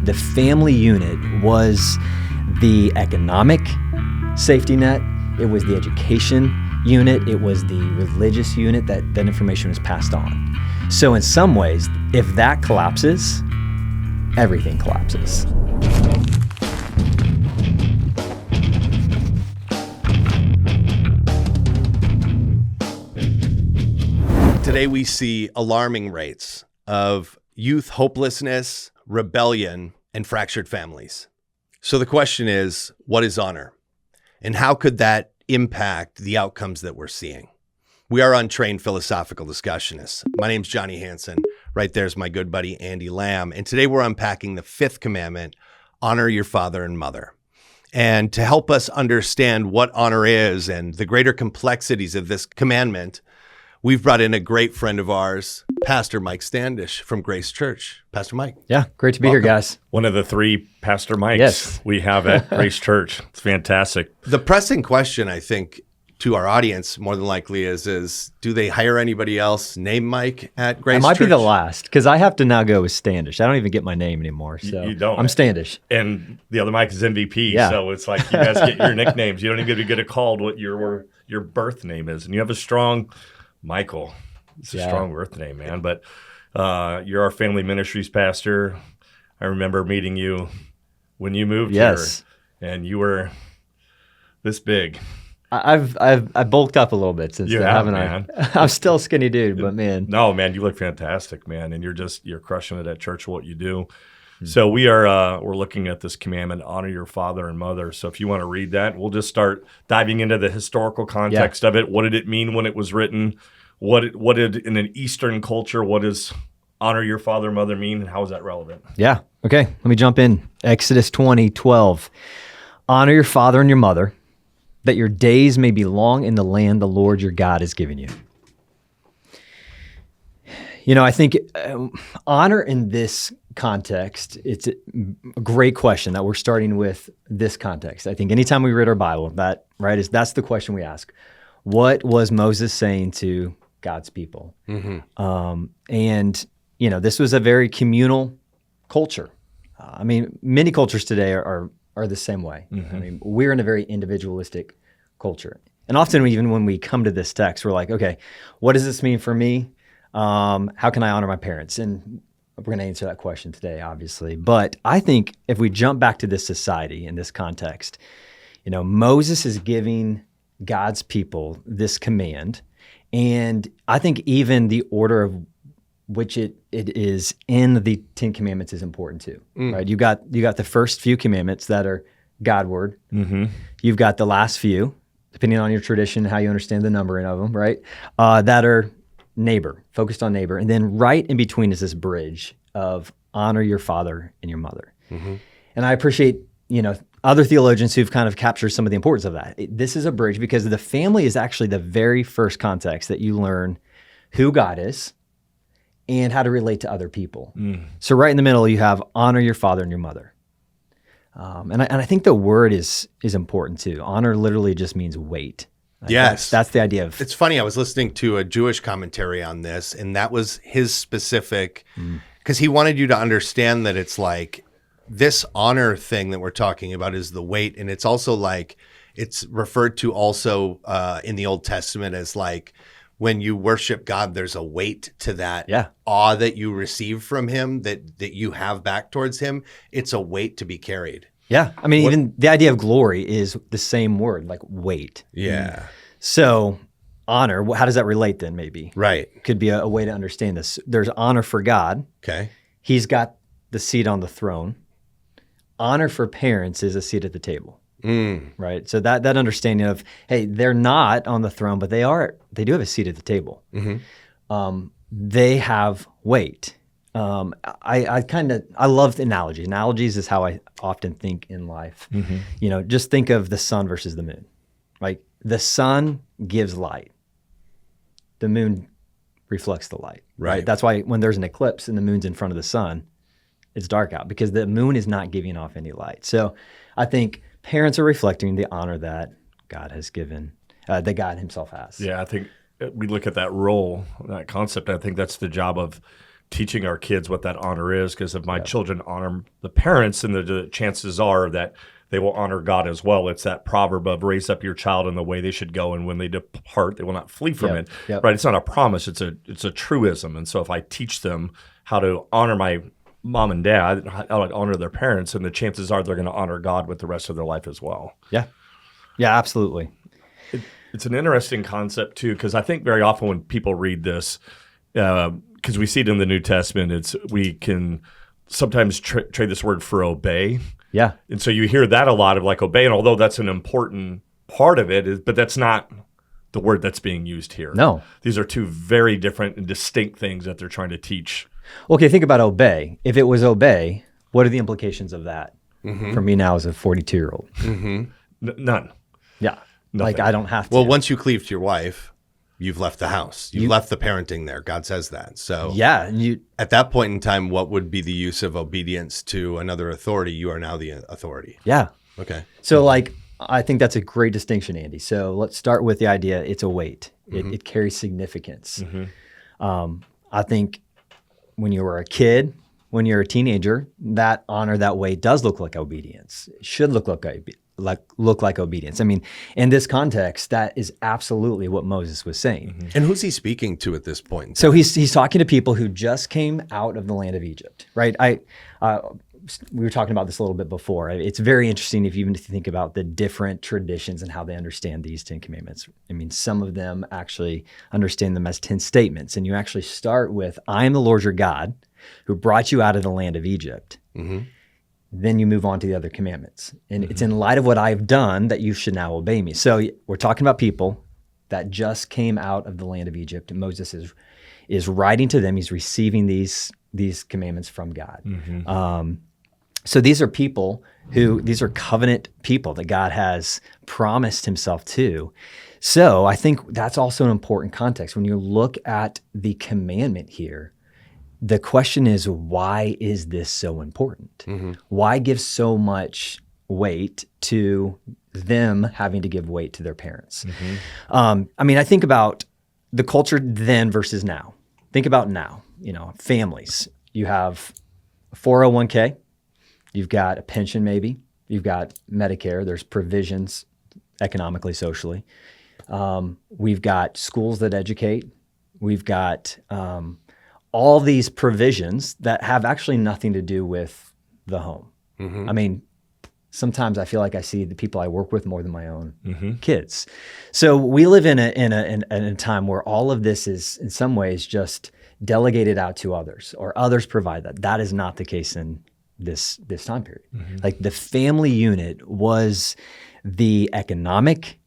the family unit was the economic safety net, it was the education unit, it was the religious unit that information was passed on. So in some ways, if that collapses, everything collapses. Today we see alarming rates of youth hopelessness, rebellion, and fractured families. So the question is, what is honor? And how could that impact the outcomes that we're seeing? We are untrained philosophical discussionists. My name's Johnny Hansen. Right there's my good buddy, Andy Lamb. And today we're unpacking the fifth commandment, honor your father and mother. And to help us understand what honor is and the greater complexities of this commandment, we've brought in a great friend of ours, Pastor Mike Standish from Grace Church. Pastor Mike. Yeah, great to be here, guys. One of the three Pastor Mikes we have at Grace Church. It's fantastic. The pressing question, I think, to our audience more than likely is do they hire anybody else named Mike at Grace Church? I might be the last, because I have to now go with Standish. I don't even get my name anymore, so you don't. I'm Standish. And the other Mike is MVP, Yeah. so it's like you guys get your nicknames. You don't even get called what your birth name is. And you have a strong Michael. It's a strong birth name, man. But you're our family ministries pastor. I remember meeting you when you moved here, and you were this big. I've bulked up a little bit since then, haven't I? I'm still a skinny dude, but man. No, man, you look fantastic, man, and you're crushing it at church. What you do. So we're looking at this commandment: honor your father and mother. So if you want to read that, we'll just start diving into the historical context of it. What did it mean when it was written? What did in an Eastern culture? What does honor your father and mother mean, and how is that relevant? Yeah. Okay. Let me jump in. Exodus 20:12. Honor your father and your mother, that your days may be long in the land the Lord your God has given you. You know, I think honor in this context, it's a great question that we're starting with this context. I think anytime we read our Bible, that's the question we ask. What was Moses saying to God's people? Mm-hmm. And, you know, this was a very communal culture. I mean, many cultures today are the same way. Mm-hmm. I mean, we're in a very individualistic culture. And often even when we come to this text, we're like, okay, what does this mean for me? How can I honor my parents? And we're going to answer that question today, obviously. But I think if we jump back to this society in this context, you know, Moses is giving God's people this command. And I think even the order of which it is in the Ten Commandments is important too, right? You got the first few commandments that are Godward. Mm-hmm. You've got the last few, depending on your tradition, how you understand the numbering of them, right? That are neighbor, focused on neighbor. And then right in between is this bridge of honor your father and your mother. Mm-hmm. And I appreciate, you know, other theologians who've kind of captured some of the importance of that. This is a bridge because the family is actually the very first context that you learn who God is and how to relate to other people. So right in the middle, you have honor your father and your mother. And I think the word is important too. Honor literally just means wait. Yes. That's the idea of... It's funny, I was listening to a Jewish commentary on this, and that was his specific, because he wanted you to understand that it's like, this honor thing that we're talking about is the weight, and it's also like, it's referred to also in the Old Testament as like, when you worship God, there's a weight to that awe that you receive from him, that you have back towards him. It's a weight to be carried. Yeah. I mean, even the idea of glory is the same word, like weight. Yeah. So honor, how does that relate then maybe? Right. Could be a way to understand this. There's honor for God. Okay. He's got the seat on the throne. Honor for parents is a seat at the table. Right? So that understanding of, hey, they're not on the throne, but they do have a seat at the table. Mm-hmm. They have weight. I love analogies. Analogies is how I often think in life. Mm-hmm. You know, just think of the sun versus the moon. Like the sun gives light. The moon reflects the light. Right? That's why when there's an eclipse and the moon's in front of the sun, it's dark out because the moon is not giving off any light. So I think parents are reflecting the honor that God has given, that God himself has. Yeah, I think we look at that role, that concept. I think that's the job of teaching our kids what that honor is, because if my children honor the parents, then the chances are that they will honor God as well. It's that proverb of raise up your child in the way they should go, and when they depart, they will not flee from it. Right? It's not a promise; it's a truism. And so, if I teach them how to honor my mom and dad, how to honor their parents, and the chances are they're going to honor God with the rest of their life as well. Yeah, absolutely. It's an interesting concept too, because I think very often when people read this, because we see it in the New Testament, we can sometimes trade this word for obey. Yeah. And so you hear that a lot of like obey, and although that's an important part of it, but that's not the word that's being used here. No. These are two very different and distinct things that they're trying to teach. Okay, think about obey. If it was obey, what are the implications of that for me now as a 42-year-old? None. Yeah. Nothing. Like I don't have to. Well, once you cleave to your wife, you've left the house. You've left the parenting there. God says that. So yeah, and at that point in time, what would be the use of obedience to another authority? You are now the authority. Yeah. Okay. So like, I think that's a great distinction, Andy. So let's start with the idea it's a weight. It carries significance. I think when you were a kid, when you're a teenager, that honor, that weight does look like obedience. It should look like obedience. I mean, in this context, that is absolutely what Moses was saying. And who's he speaking to at this point? So he's talking to people who just came out of the land of Egypt, right? We were talking about this a little bit before. It's very interesting if you even think about the different traditions and how they understand these 10 commandments. I mean, some of them actually understand them as 10 statements, and you actually start with, I am the Lord your God who brought you out of the land of Egypt. Then you move on to the other commandments. And it's in light of what I've done that you should now obey me. So we're talking about people that just came out of the land of Egypt, and Moses is writing to them. He's receiving these commandments from God. So these are people these are covenant people that God has promised himself to. So I think that's also an important context. When you look at the commandment here, the question is, why is this so important? Why give so much weight to them having to give weight to their parents? I mean, I think about the culture then versus now. Think about now, families. You have a 401k, you've got a pension maybe, you've got Medicare, there's provisions economically, socially. We've got schools that educate, we've got all these provisions that have actually nothing to do with the home. I mean, sometimes I feel like I see the people I work with more than my own kids. So we live in a time where all of this is in some ways just delegated out to others, or others provide that. That is not the case in this time period. Like the family unit was the economic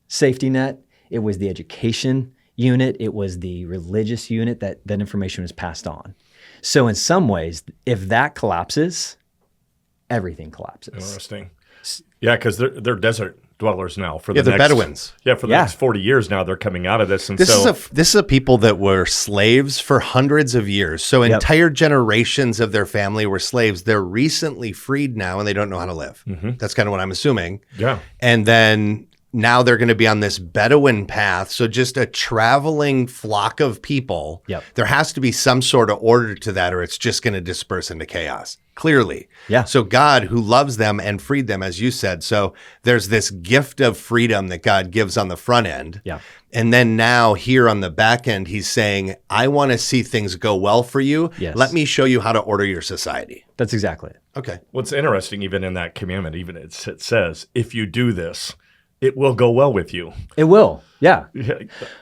safety net. It was the education unit. It was the religious unit that information was passed on. So in some ways, if that collapses, everything collapses. Interesting. Yeah, because they're desert dwellers now for the they're next, Bedouins. Yeah, for the next 40 years now, they're coming out of this. And This is a people that were slaves for hundreds of years. So entire generations of their family were slaves. They're recently freed now, and they don't know how to live. That's kind of what I'm assuming. Yeah. And then now they're going to be on this Bedouin path. So just a traveling flock of people. There has to be some sort of order to that, or it's just going to disperse into chaos. Clearly. Yeah. So God, who loves them and freed them, as you said. So there's this gift of freedom that God gives on the front end. Yeah. And then now here on the back end, he's saying, I want to see things go well for you. Yes. Let me show you how to order your society. That's exactly it. Okay. What's interesting, even in that commandment, even it says, if you do this, it will go well with you. It will. Yeah.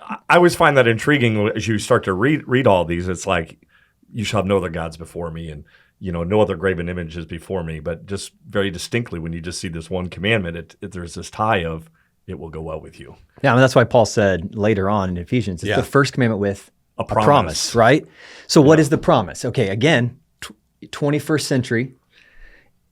I always find that intriguing as you start to read all these. It's like, you shall have no other gods before me, and no other graven images before me. But just very distinctly, when you just see this one commandment, there's this tie of, it will go well with you. Yeah, I mean, that's why Paul said later on in Ephesians, it's the first commandment with a promise, right? So what is the promise? Okay, again, 21st century,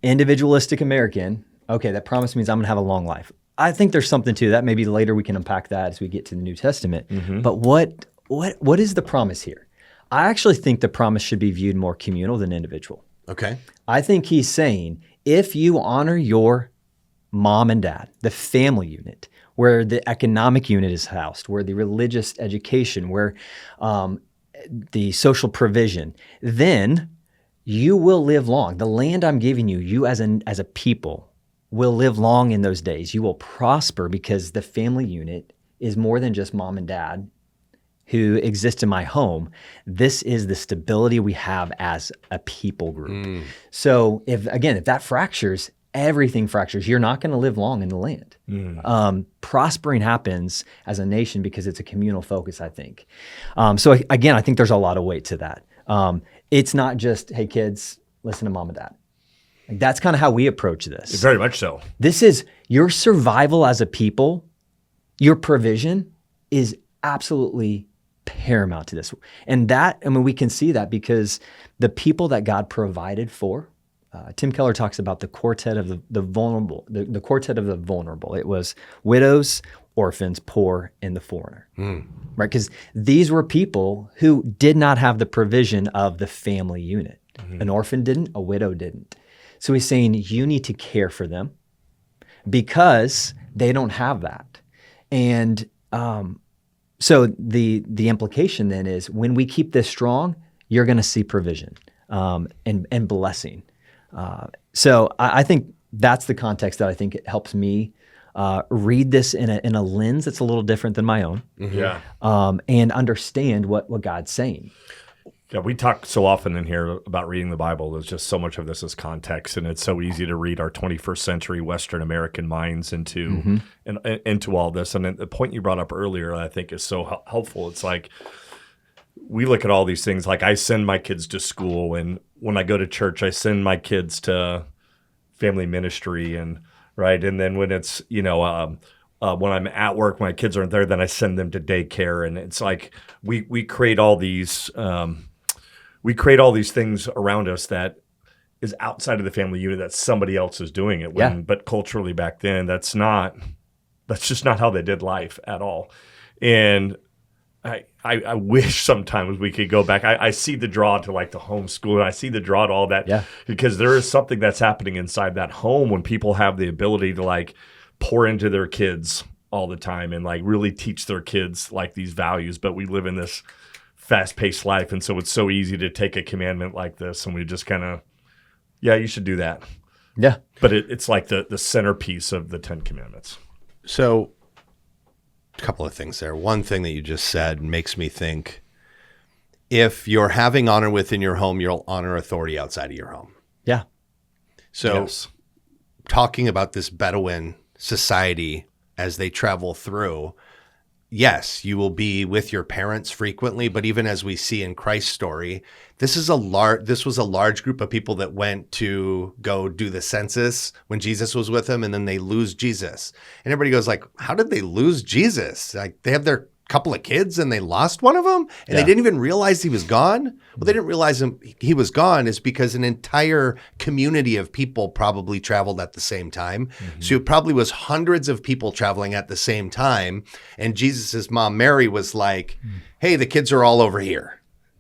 individualistic American, okay, that promise means I'm going to have a long life. I think there's something to that. Maybe later we can unpack that as we get to the New Testament. But what is the promise here? I actually think the promise should be viewed more communal than individual. Okay. I think he's saying, if you honor your mom and dad, the family unit, where the economic unit is housed, where the religious education, where the social provision, then you will live long. The land I'm giving you, you as a people will live long in those days. You will prosper because the family unit is more than just mom and dad who exist in my home. This is the stability we have as a people group. So if that fractures, everything fractures. You're not going to live long in the land. Prospering happens as a nation because it's a communal focus, I think. So again, I think there's a lot of weight to that. It's not just, hey kids, listen to mom and dad. Like, that's kind of how we approach this. Very much so. This is your survival as a people. Your provision is absolutely paramount to this. And we can see that because the people that God provided for, Tim Keller talks about the quartet of the vulnerable, the quartet of the vulnerable. It was widows, orphans, poor, and the foreigner, right? Because these were people who did not have the provision of the family unit. An orphan didn't, a widow didn't. So he's saying you need to care for them because they don't have that. And so the implication then is when we keep this strong, you're going to see provision and blessing. So I think that's the context that I think it helps me read this in a lens that's a little different than my own. And understand what God's saying. Yeah, we talk so often in here about reading the Bible. There's just so much of this as context, and it's so easy to read our 21st century Western American minds into all this. And the point you brought up earlier, I think, is so helpful. It's like we look at all these things. Like I send my kids to school, and when I go to church, I send my kids to family ministry, and right. And then when it's when I'm at work, my kids aren't there, then I send them to daycare, and it's like we create all these. We create all these things around us that is outside of the family unit that somebody else is doing it. But culturally back then, that's just not how they did life at all. And I wish sometimes we could go back. I see the draw to like the homeschool, and I see the draw to all that because there is something that's happening inside that home when people have the ability to like pour into their kids all the time and like really teach their kids like these values. But we live in this fast-paced life, and so it's so easy to take a commandment like this and we just kind of, you should do that. Yeah. But it's like the centerpiece of the 10 Commandments. So a couple of things there. One thing that you just said makes me think, if you're having honor within your home, you'll honor authority outside of your home. Yeah. So talking about this Bedouin society as they travel through, yes, you will be with your parents frequently, but even as we see in Christ's story, this was a large group of people that went to go do the census when Jesus was with them, and then they lose Jesus. And everybody goes like, how did they lose Jesus? Like they have their couple of kids and they lost one of them and they didn't even realize he was gone. Well, they didn't realize he was gone is because an entire community of people probably traveled at the same time. So it probably was hundreds of people traveling at the same time. And Jesus's mom, Mary, was like, hey, the kids are all over here.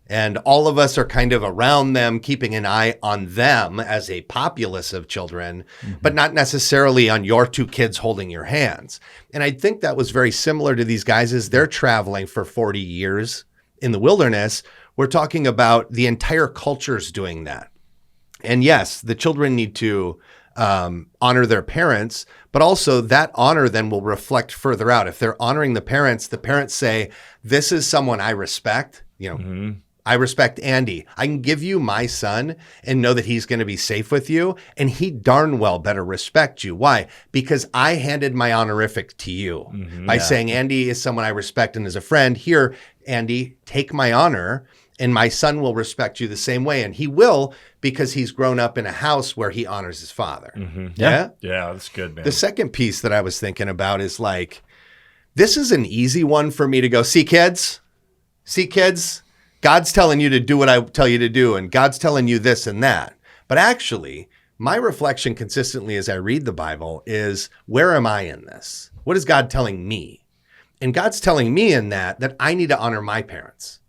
And all of us are kind of around them, keeping an eye on them as a populace of children, but not necessarily on your two kids holding your hands. And I think that was very similar to these guys as they're traveling for 40 years in the wilderness. We're talking about the entire culture's doing that. And yes, the children need to honor their parents, but also that honor then will reflect further out. If they're honoring the parents say, this is someone I respect, I respect Andy. I can give you my son and know that he's going to be safe with you. And he darn well better respect you. Why? Because I handed my honorific to you by saying Andy is someone I respect and is a friend. Here, Andy, take my honor and my son will respect you the same way. And he will because he's grown up in a house where he honors his father. Yeah, that's good, man. The second piece that I was thinking about is like, this is an easy one for me to go, see kids, God's telling you to do what I tell you to do, and God's telling you this and that. But actually, my reflection consistently as I read the Bible is, where am I in this? What is God telling me? And God's telling me in that I need to honor my parents.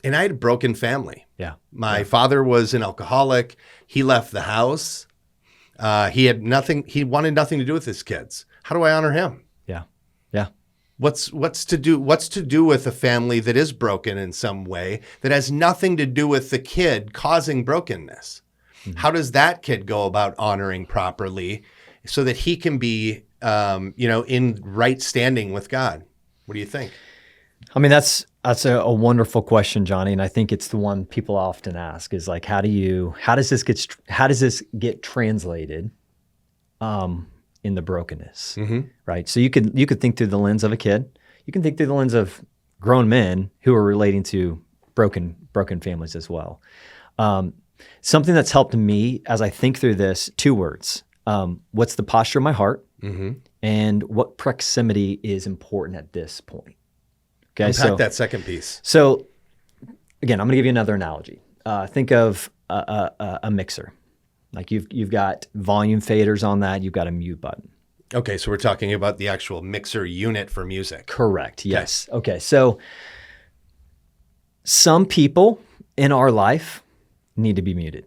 And I had a broken family. My father was an alcoholic. He left the house. He wanted nothing to do with his kids. How do I honor him? What's to do with a family that is broken in some way that has nothing to do with the kid causing brokenness? Mm-hmm. How does that kid go about honoring properly so that he can be, in right standing with God? What do you think? I mean, that's a wonderful question, Johnny, and I think it's the one people often ask is like, how does this get translated in the brokenness, mm-hmm. right? So you could think through the lens of a kid. You can think through the lens of grown men who are relating to broken families as well. Something that's helped me as I think through this, 2 words. What's the posture of my heart, mm-hmm. and what proximity is important at this point? Okay, unpack that second piece. So again, I'm going to give you another analogy. Think of a mixer. Like you've got volume faders on that. You've got a mute button. Okay, so we're talking about the actual mixer unit for music. Correct. Yes. Okay. So some people in our life need to be muted.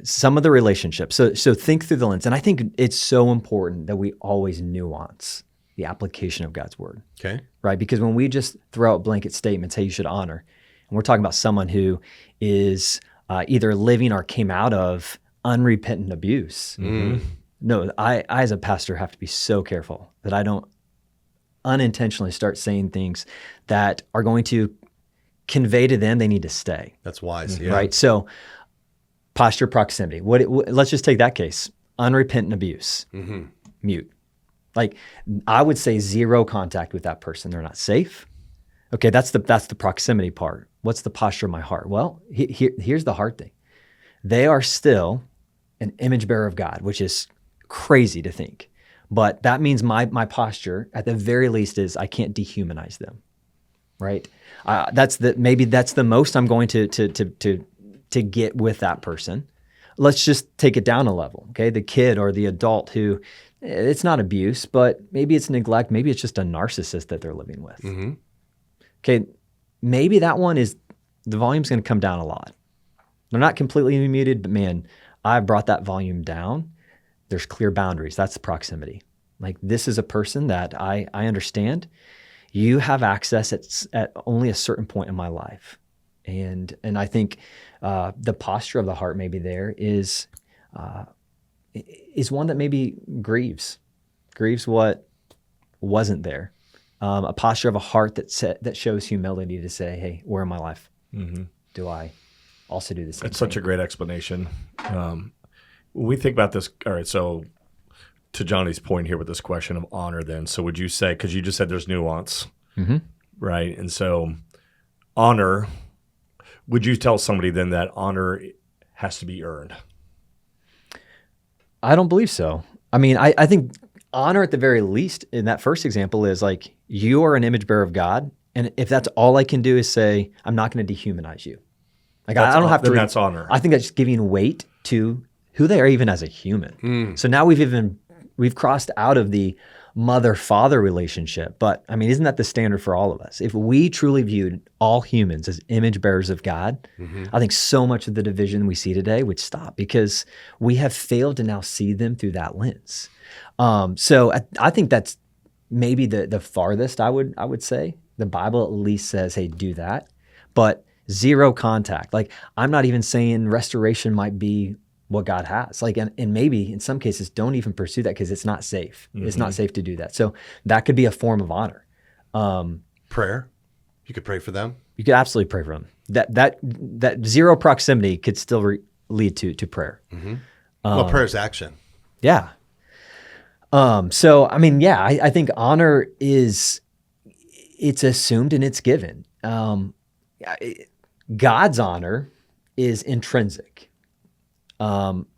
Some of the relationships. So think through the lens. And I think it's so important that we always nuance the application of God's word. Okay. Right? Because when we just throw out blanket statements, hey, you should honor, and we're talking about someone who is either living or came out of unrepentant abuse. Mm-hmm. No, I as a pastor have to be so careful that I don't unintentionally start saying things that are going to convey to them they need to stay. That's wise. Mm-hmm. Yeah. Right? So posture, proximity. Let's just take that case. Unrepentant abuse. Mm-hmm. Mute. Like I would say 0 contact with that person. They're not safe. Okay, that's the proximity part. What's the posture of my heart? Well, here's the hard thing. They are still an image bearer of God, which is crazy to think. But that means my posture, at the very least, is I can't dehumanize them, right? Maybe that's the most I'm going to get with that person. Let's just take it down a level, okay? The kid or the adult who, it's not abuse, but maybe it's neglect. Maybe it's just a narcissist that they're living with. Mm-hmm. Okay, maybe that one is, the volume's going to come down a lot. They're not completely muted, but man, I brought that volume down. There's clear boundaries. That's the proximity. Like this is a person that I understand. You have access at only a certain point in my life. And I think the posture of the heart maybe there is one that maybe grieves what wasn't there. A posture of a heart that shows humility to say, hey, where in my life mm-hmm. do I also do the same thing? It's such a great explanation. When we think about this, all right, so to Johnny's point here with this question of honor then, so would you say, because you just said there's nuance, mm-hmm. right? And so honor, would you tell somebody then that honor has to be earned? I don't believe so. I mean, I think honor at the very least in that first example is like, you are an image bearer of God. And if that's all I can do is say, I'm not going to dehumanize you. Like I don't have to. Then that's honor. I think that's giving weight to who they are even as a human. Mm. So now we've crossed out of the mother-father relationship. But I mean, isn't that the standard for all of us? If we truly viewed all humans as image bearers of God, mm-hmm. I think so much of the division we see today would stop because we have failed to now see them through that lens. So I think that's maybe the farthest I would say. The Bible at least says, hey, do that. But 0 contact. Like I'm not even saying restoration might be what God has. Like, and maybe in some cases don't even pursue that because it's not safe. Mm-hmm. It's not safe to do that. So that could be a form of honor. Prayer. You could pray for them. You could absolutely pray for them. That 0 proximity could still lead to prayer. Mm-hmm. Well, prayer is action. Yeah. So, I mean, yeah, I think honor it's assumed and it's given. God's honor is intrinsic.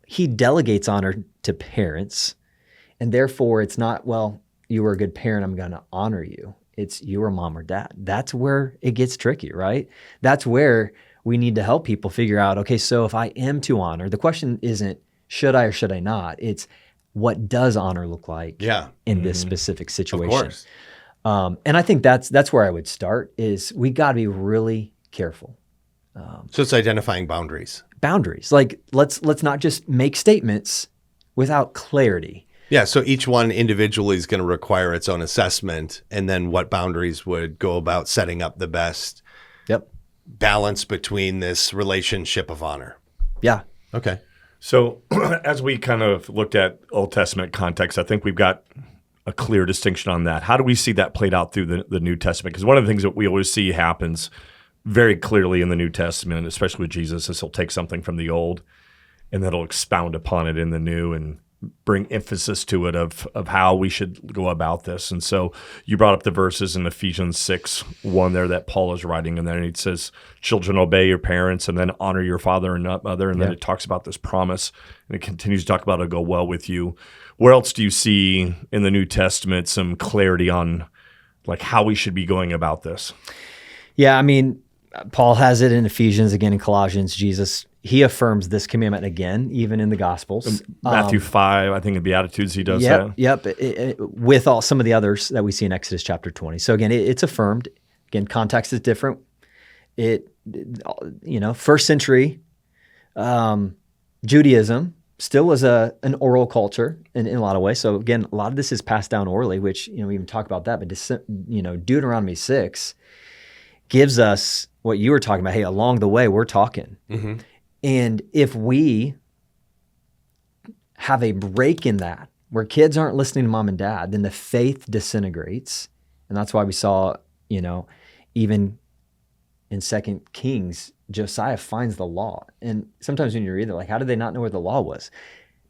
He delegates honor to parents, and therefore it's not, well, you were a good parent, I'm going to honor you. It's you were mom or dad. That's where it gets tricky, right? That's where we need to help people figure out, okay, so if I am to honor, the question isn't should I or should I not? It's what does honor look like in this specific situation? Of course. And I think that's where I would start is we got to be really careful. So it's identifying boundaries. Boundaries. Like let's not just make statements without clarity. Yeah, so each one individually is going to require its own assessment, and then what boundaries would go about setting up the best balance between this relationship of honor. Yeah. Okay. So as we kind of looked at Old Testament context, I think we've got a clear distinction on that. How do we see that played out through the New Testament? Because one of the things that we always see happens very clearly in the New Testament, especially with Jesus, is he'll take something from the Old and then he'll expound upon it in the New and bring emphasis to it of how we should go about this. And so you brought up the verses in Ephesians 6:1 there that Paul is writing, and then it says, children, obey your parents, and then honor your father and mother. And then it talks about this promise, and it continues to talk about it'll go well with you. Where else do you see in the New Testament some clarity on like how we should be going about this? Yeah, I mean, Paul has it in Ephesians, again in Colossians. Jesus, he affirms this commandment again, even in the Gospels. Matthew 5, I think in Beatitudes he does that. Yep, with all some of the others that we see in Exodus chapter 20. So again, it's affirmed. Again, context is different. First century Judaism still was an oral culture in a lot of ways. So again, a lot of this is passed down orally, which, we even talk about that. But Deuteronomy 6 gives us what you were talking about. Hey, along the way, we're talking. Mm-hmm. And if we have a break in that, where kids aren't listening to mom and dad, then the faith disintegrates. And that's why we saw, even in 2 Kings, Josiah finds the law. And sometimes when you read it, like, how did they not know where the law was?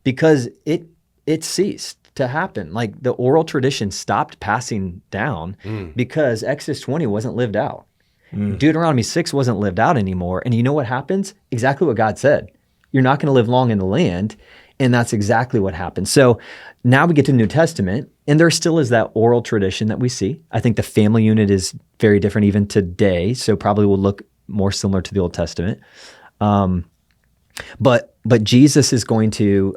Because it ceased to happen. Like the oral tradition stopped passing down because Exodus 20 wasn't lived out. Deuteronomy 6 wasn't lived out anymore. And you know what happens? Exactly what God said. You're not going to live long in the land. And that's exactly what happened. So now we get to the New Testament, and there still is that oral tradition that we see. I think the family unit is very different even today, so probably will look more similar to the Old Testament. But Jesus is going to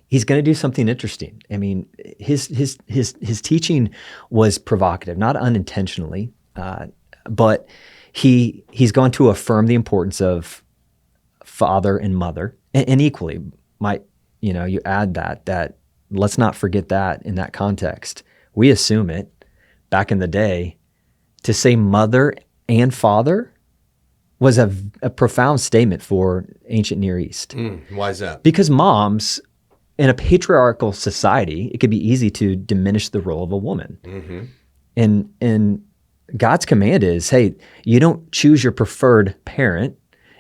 he's going to do something interesting. I mean, his teaching was provocative, not unintentionally, but he's going to affirm the importance of father and mother, and equally, you add that let's not forget that in that context. We assume it back in the day to say mother and father was a profound statement for ancient Near East. Why is that? Because moms in a patriarchal society, it could be easy to diminish the role of a woman. Mm-hmm. And God's command is, hey, you don't choose your preferred parent.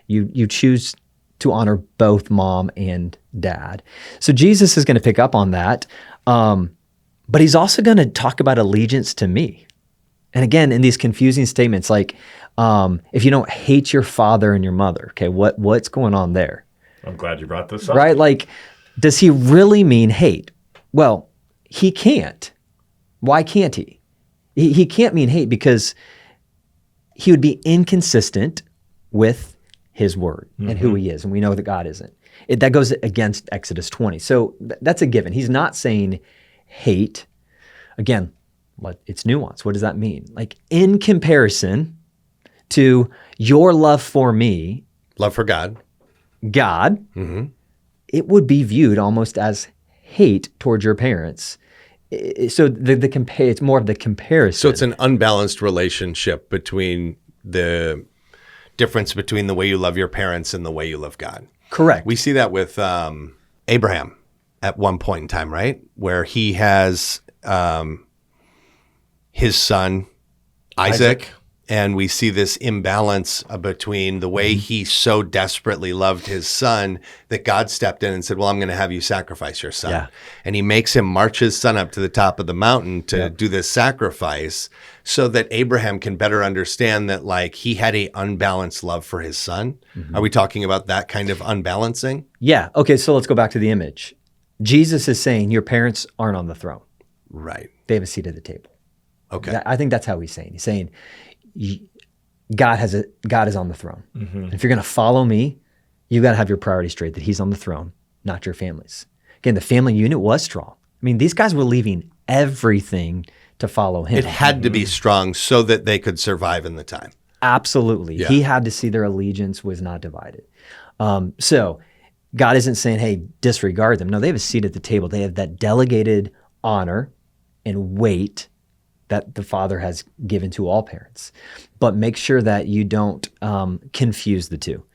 You choose to honor both mom and dad. So Jesus is going to pick up on that. But he's also going to talk about allegiance to me. And again, in these confusing statements, like if you don't hate your father and your mother, okay, what's going on there? I'm glad you brought this up. Right? Like, does he really mean hate? Well, he can't. Why can't he? He can't mean hate because he would be inconsistent with his word and who he is. And we know that God isn't. That goes against Exodus 20. So that's a given. He's not saying hate. Again, it's nuance. What does that mean? Like in comparison to your love for me. Love for God. It would be viewed almost as hate towards your parents. So it's more of the comparison. So it's an unbalanced relationship between the difference between the way you love your parents and the way you love God. Correct. We see that with Abraham at one point in time, right? Where he has his son, Isaac. And we see this imbalance between the way he so desperately loved his son that God stepped in and said, well, I'm going to have you sacrifice your son. Yeah. And he makes him march his son up to the top of the mountain to do this sacrifice so that Abraham can better understand that like he had a unbalanced love for his son. Are we talking about that kind of unbalancing? Yeah. Okay, so let's go back to the image. Jesus is saying your parents aren't on the throne. Right. They have a seat at the table. Okay. I think that's how he's saying. He's saying God is on the throne. And if you're going to follow me, you got to have your priorities straight, that he's on the throne, not your families. Again, the family unit was strong. I mean, these guys were leaving everything to follow him. It had to be strong so that they could survive in the time. Absolutely. Yeah. He had to see their allegiance was not divided. So God isn't saying, hey, disregard them. No, they have a seat at the table. They have that delegated honor and weight that the Father has given to all parents. But make sure that you don't confuse the two.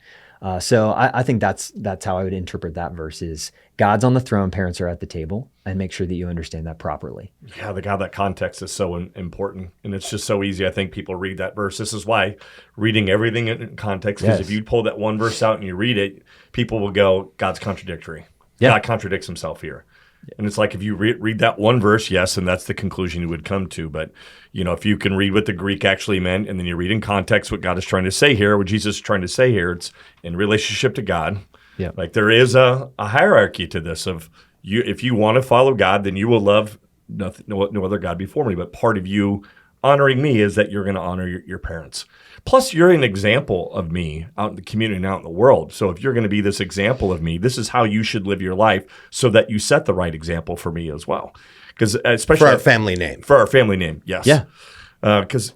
So I think that's how I would interpret that verse is God's on the throne, parents are at the table, and make sure that you understand that properly. Yeah, that context is so important. And it's just so easy. I think people read that verse. This is why reading everything in context, because if you pull that one verse out and you read it, people will go, God's contradictory. Yeah. God contradicts himself here. And it's like if you read that one verse, yes, and that's the conclusion you would come to. But, if you can read what the Greek actually meant, and then you read in context what God is trying to say here, what Jesus is trying to say here, it's in relationship to God. Yeah. Like there is a hierarchy to this of you. If you want to follow God, then you will love no other God before me. But part of you honoring me is that you're going to honor your parents. Plus, you're an example of me out in the community and out in the world. So if you're going to be this example of me, this is how you should live your life so that you set the right example for me as well. Because especially for our family name. For our family name, yes. Yeah. Because,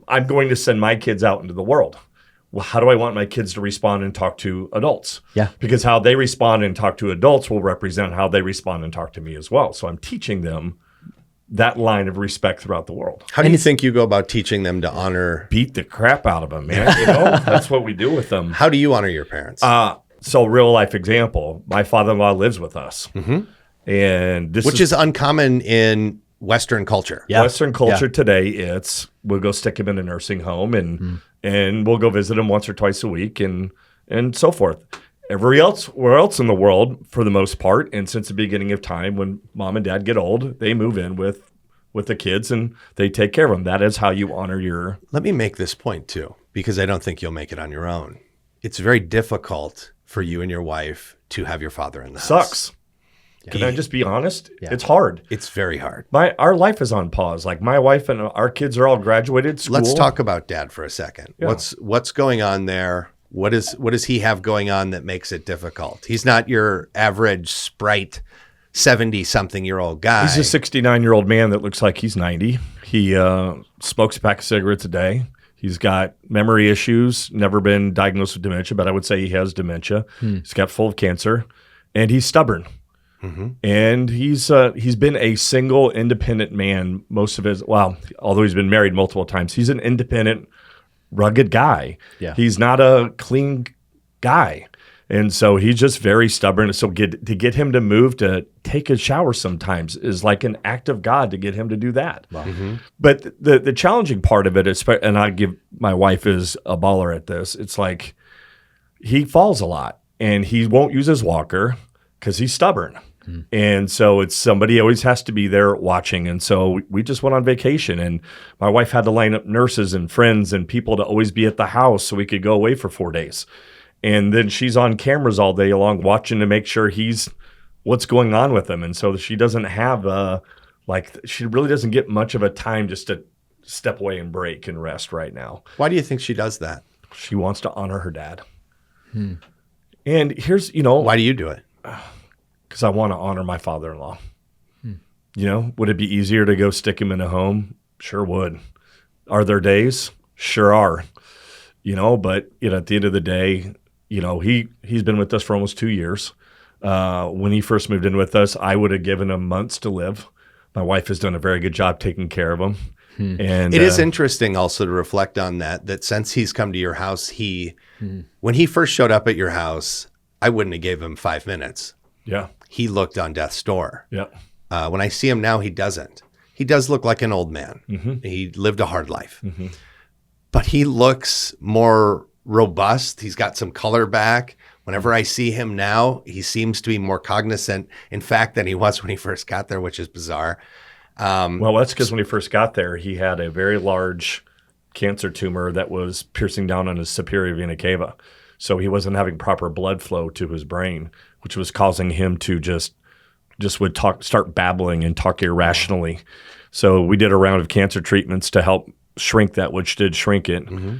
I'm going to send my kids out into the world. Well, how do I want my kids to respond and talk to adults? Yeah. Because how they respond and talk to adults will represent how they respond and talk to me as well. So I'm teaching them that line of respect throughout the world. How do you think you go about teaching them to honor? Beat the crap out of them, man. That's what we do with them. How do you honor your parents? So real life example, my father-in-law lives with us. Mm-hmm. And which is uncommon in Western culture. Yeah. Western culture today, we'll go stick him in a nursing home and we'll go visit him once or twice a week and so forth. Where else in the world, for the most part, and since the beginning of time, when mom and dad get old, they move in with the kids and they take care of them. That is how you honor your... Let me make this point too, because I don't think you'll make it on your own. It's very difficult for you and your wife to have your father in the house. Sucks. Can I just be honest? Yeah. It's hard. It's very hard. Our life is on pause. Like my wife and our kids are all graduated school. Let's talk about dad for a second. Yeah. What's going on there? What does he have going on that makes it difficult? He's not your average sprite 70-something-year-old guy. He's a 69-year-old man that looks like he's 90. He smokes a pack of cigarettes a day. He's got memory issues, never been diagnosed with dementia, but I would say he has dementia. He's got full of cancer, and he's stubborn. Mm-hmm. And he's been a single independent man most of his, although he's been married multiple times, he's an independent, rugged guy. Yeah. He's not a clean guy. And so he's just very stubborn. So to get him to move to take a shower sometimes is like an act of God to get him to do that. Wow. Mm-hmm. But the challenging part of it is, and I give my wife is a baller at this, it's like he falls a lot and he won't use his walker because he's stubborn. And so it's somebody always has to be there watching. And so we just went on vacation and my wife had to line up nurses and friends and people to always be at the house so we could go away for 4 days. And then she's on cameras all day long watching to make sure what's going on with him. And so she doesn't have she really doesn't get much of a time just to step away and break and rest right now. Why do you think she does that? She wants to honor her dad. And here's, why do you do it? Because I want to honor my father-in-law. Would it be easier to go stick him in a home? Sure would. Are there days? Sure are. But at the end of the day, he's been with us for almost 2 years. When he first moved in with us, I would have given him months to live. My wife has done a very good job taking care of him. And it is interesting also to reflect on that since he's come to your house, when he first showed up at your house, I wouldn't have gave him 5 minutes. Yeah. He looked on death's door. Yeah. When I see him now, he doesn't. He does look like an old man. Mm-hmm. He lived a hard life. Mm-hmm. But he looks more robust. He's got some color back. Whenever I see him now, he seems to be more cognizant, in fact, than he was when he first got there, which is bizarre. Well, that's because when he first got there, he had a very large cancer tumor that was piercing down on his superior vena cava. So he wasn't having proper blood flow to his brain, which was causing him to just would start babbling and talk irrationally. So we did a round of cancer treatments to help shrink that, which did shrink it. Mm-hmm.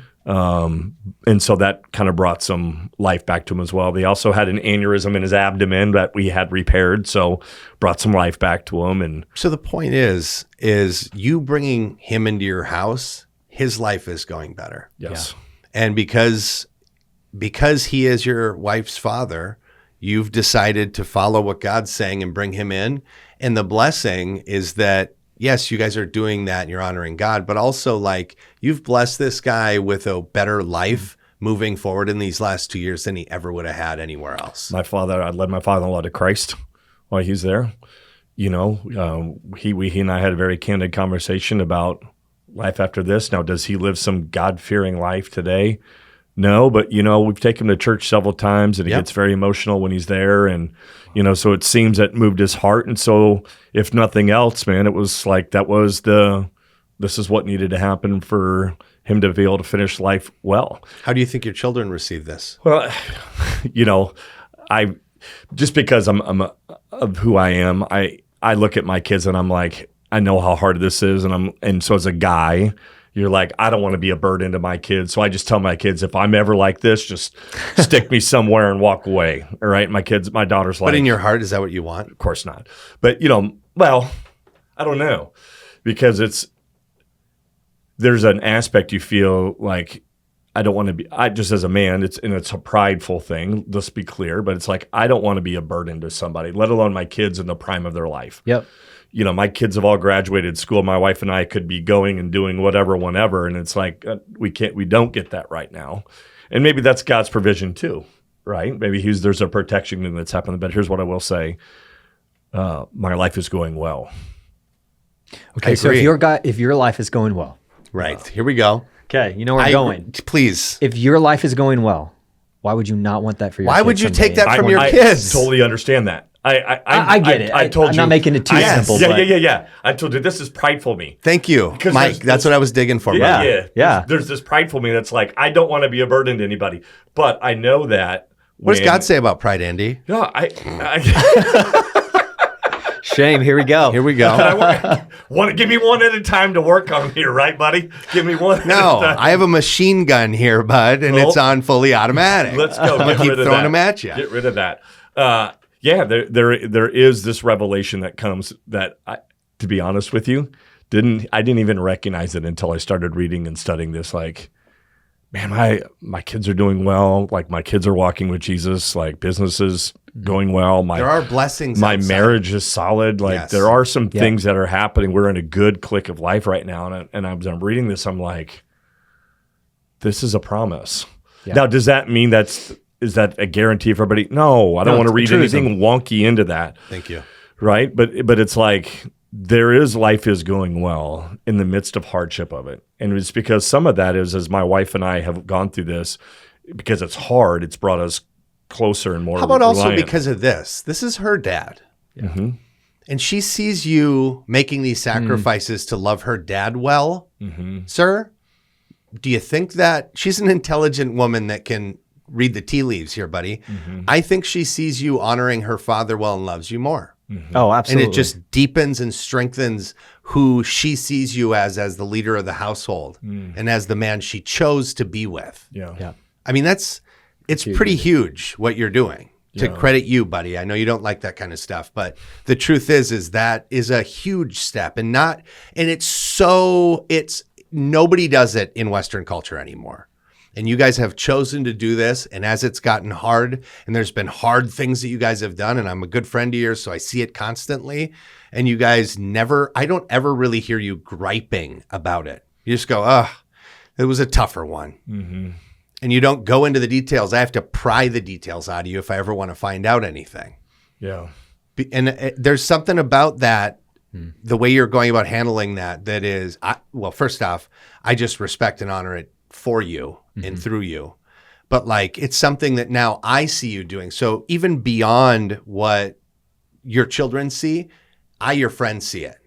And so that kind of brought some life back to him as well. They also had an aneurysm in his abdomen that we had repaired, so brought some life back to him. And so the point is you bringing him into your house, his life is going better. Yes. Yeah. And because he is your wife's father, You've decided to follow what God's saying and bring him in. And the blessing is that, yes, you guys are doing that and you're honoring God, but also like you've blessed this guy with a better life moving forward in these last 2 years than he ever would have had anywhere else. I led my father-in-law to Christ while he's there. He and I had a very candid conversation about life after this. Now, does he live some God-fearing life today? No, but, we've taken him to church several times, and he gets very emotional when he's there. And, so it seems that moved his heart. And so if nothing else, man, it was like this is what needed to happen for him to be able to finish life well. How do you think your children receive this? Well, I just because I'm of who I am, I look at my kids and I'm like, I know how hard this is, and so as a guy, you're like, I don't want to be a burden to my kids, so I just tell my kids, if I'm ever like this, just stick me somewhere and walk away. All right, my daughter's like, but in your heart, is that what you want? Of course not. But well, I don't know, because there's an aspect you feel like, I don't want to be, just as a man, it's a prideful thing, let's be clear, but it's like, I don't want to be a burden to somebody, let alone my kids in the prime of their life. Yep. My kids have all graduated school. My wife and I could be going and doing whatever, whenever. And it's like, we don't get that right now. And maybe that's God's provision too, right? Maybe there's a protection thing that's happening. But here's what I will say. My life is going well. Okay. So if your life is going well. Right. Here we go. Okay. You know where I'm going. Please. If your life is going well, why would you not want that for your kids? Why would you someday? take that from your kids? I totally understand that. I get it. I told I'm you. not making it too simple. Yeah. I told you this is prideful me. Thank you, Mike. That's what I was digging for. Yeah. There's this prideful me that's like, I don't want to be a burden to anybody, but I know that. What does God say about pride, Andy? Yeah, Shame. Here we go. Here we go. Want to give me one at a time to work on here, right, buddy? Give me one. No, I have a machine gun here, bud, and it's on fully automatic. Let's go. I'm gonna keep throwing them at you. Get rid of that. There is this revelation that comes that, to be honest with you, I didn't even recognize it until I started reading and studying this. Like, man, my kids are doing well. Like, my kids are walking with Jesus. Like, business is going well. There are blessings. My outside. marriage is solid. Like, Yes. there are some things that are happening. We're in a good click of life right now. And as I'm reading this, I'm like, this is a promise. Yeah. Now, does that mean is that a guarantee for everybody? No, I don't want to read anything wonky into that. Thank you. Right? But it's like life is going well in the midst of hardship of it. And it's because some of that is, as my wife and I have gone through this, because it's hard, it's brought us closer and more. How about reliant. also because of this? This is her dad. Mm-hmm. And she sees you making these sacrifices to love her dad well. Sir, do you think that she's an intelligent woman that can read the tea leaves here, buddy? I think she sees you honoring her father well and loves you more. Oh, absolutely. And it just deepens and strengthens who she sees you as the leader of the household and as the man she chose to be with. Yeah. I mean, it's pretty huge what you're doing. To credit you, buddy. I know you don't like that kind of stuff, but the truth is that is a huge step, and nobody does it in Western culture anymore. And you guys have chosen to do this. And as it's gotten hard, and there's been hard things that you guys have done, and I'm a good friend of yours, so I see it constantly. And you guys I don't ever really hear you griping about it. You just go, it was a tougher one. And you don't go into the details. I have to pry the details out of you if I ever want to find out anything. Yeah. And there's something about that, the way you're going about handling that is, first off, I just respect and honor it for you and through you. But like, it's something that now I see you doing. So even beyond what your children see, your friends see it.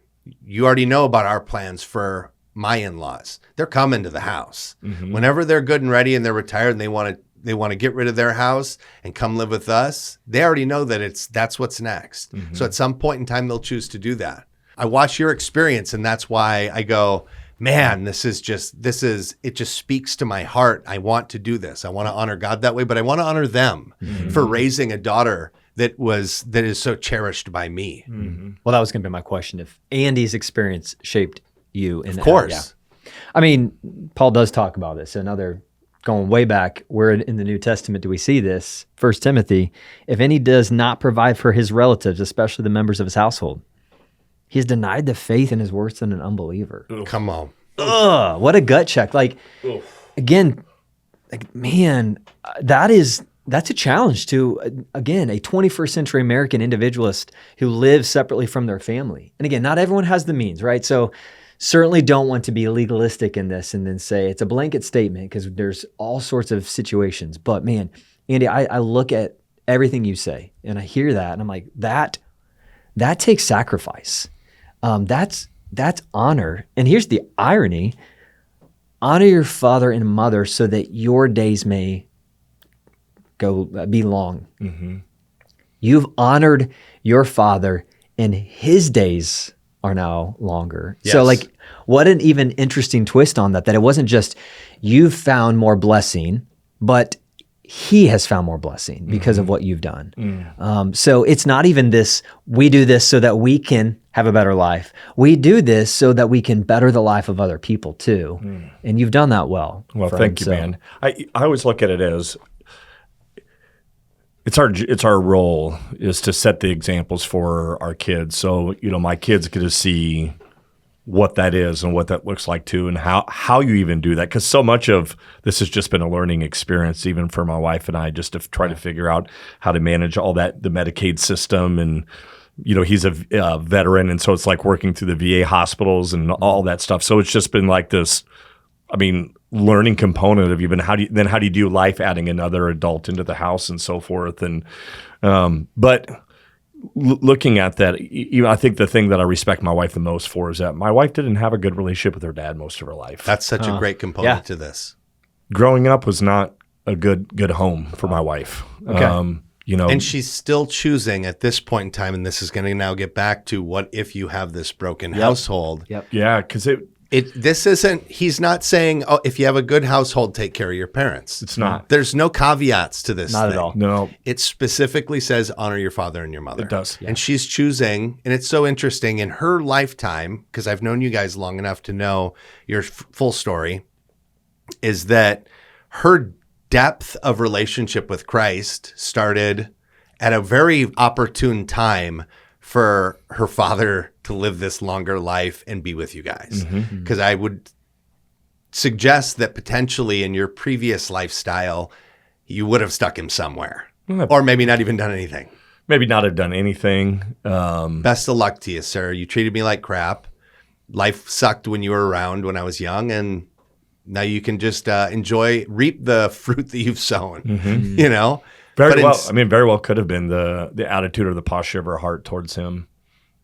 You already know about our plans for my in-laws. They're coming to the house. Whenever they're good and ready and they're retired and they want to get rid of their house and come live with us, they already know that that's what's next. So at some point in time, they'll choose to do that. I watch your experience, and that's why I go, man, it just speaks to my heart. I want to do this. I want to honor God that way, but I want to honor them for raising a daughter that is so cherished by me. Well, that was going to be my question. If Andy's experience shaped you, of course. I mean, Paul does talk about this in other going way back, where in the New Testament do we see this? 1 Timothy, if any does not provide for his relatives, especially the members of his household, he has denied the faith and is worse than an unbeliever. Come on. Ugh, what a gut check. Like, again, like, man, that's a challenge to, again, a 21st century American individualist who lives separately from their family. And again, not everyone has the means, right? So certainly don't want to be legalistic in this and then say it's a blanket statement, because there's all sorts of situations. But man, Andy, I look at everything you say and I hear that and I'm like, that takes sacrifice. That's honor. And here's the irony: honor your father and mother so that your days may be long. Mm-hmm. You've honored your father and his days are now longer. Yes. So like, what an even interesting twist on that it wasn't just you've found more blessing, but he has found more blessing because of what you've done. So it's not even this, we do this so that we can have a better life. We do this so that we can better the life of other people too. And you've done that well. Well, friend. thank you, man. I always look at it as it's our role is to set the examples for our kids. So, my kids get to see what that is and what that looks like too, and how you even do that. Because so much of this has just been a learning experience, even for my wife and I, just to try to figure out how to manage all that, the Medicaid system. And, he's a veteran. And so it's like working through the VA hospitals and all that stuff. So it's just been like this, learning component of even how do you do life, adding another adult into the house and so forth. And but looking at that, I think the thing that I respect my wife the most for is that my wife didn't have a good relationship with her dad most of her life. That's such a great component to this. Growing up was not a good home for my wife. Okay. And she's still choosing at this point in time, and this is going to now get back to what if you have this broken household. Yep. Yeah, because he's not saying, oh, if you have a good household, take care of your parents. It's not. There's no caveats to this Not thing. at all. No. It specifically says honor your father and your mother. It does. And she's choosing, and it's so interesting in her lifetime, because I've known you guys long enough to know your full story, is that her depth of relationship with Christ started at a very opportune time for her father to live this longer life and be with you guys. Because I would suggest that potentially in your previous lifestyle, you would have stuck him somewhere, or maybe not even done anything. Maybe not have done anything. Best of luck to you, sir. You treated me like crap. Life sucked when you were around when I was young, and now you can just reap the fruit that you've sown, Very well could have been the attitude or the posture of her heart towards him,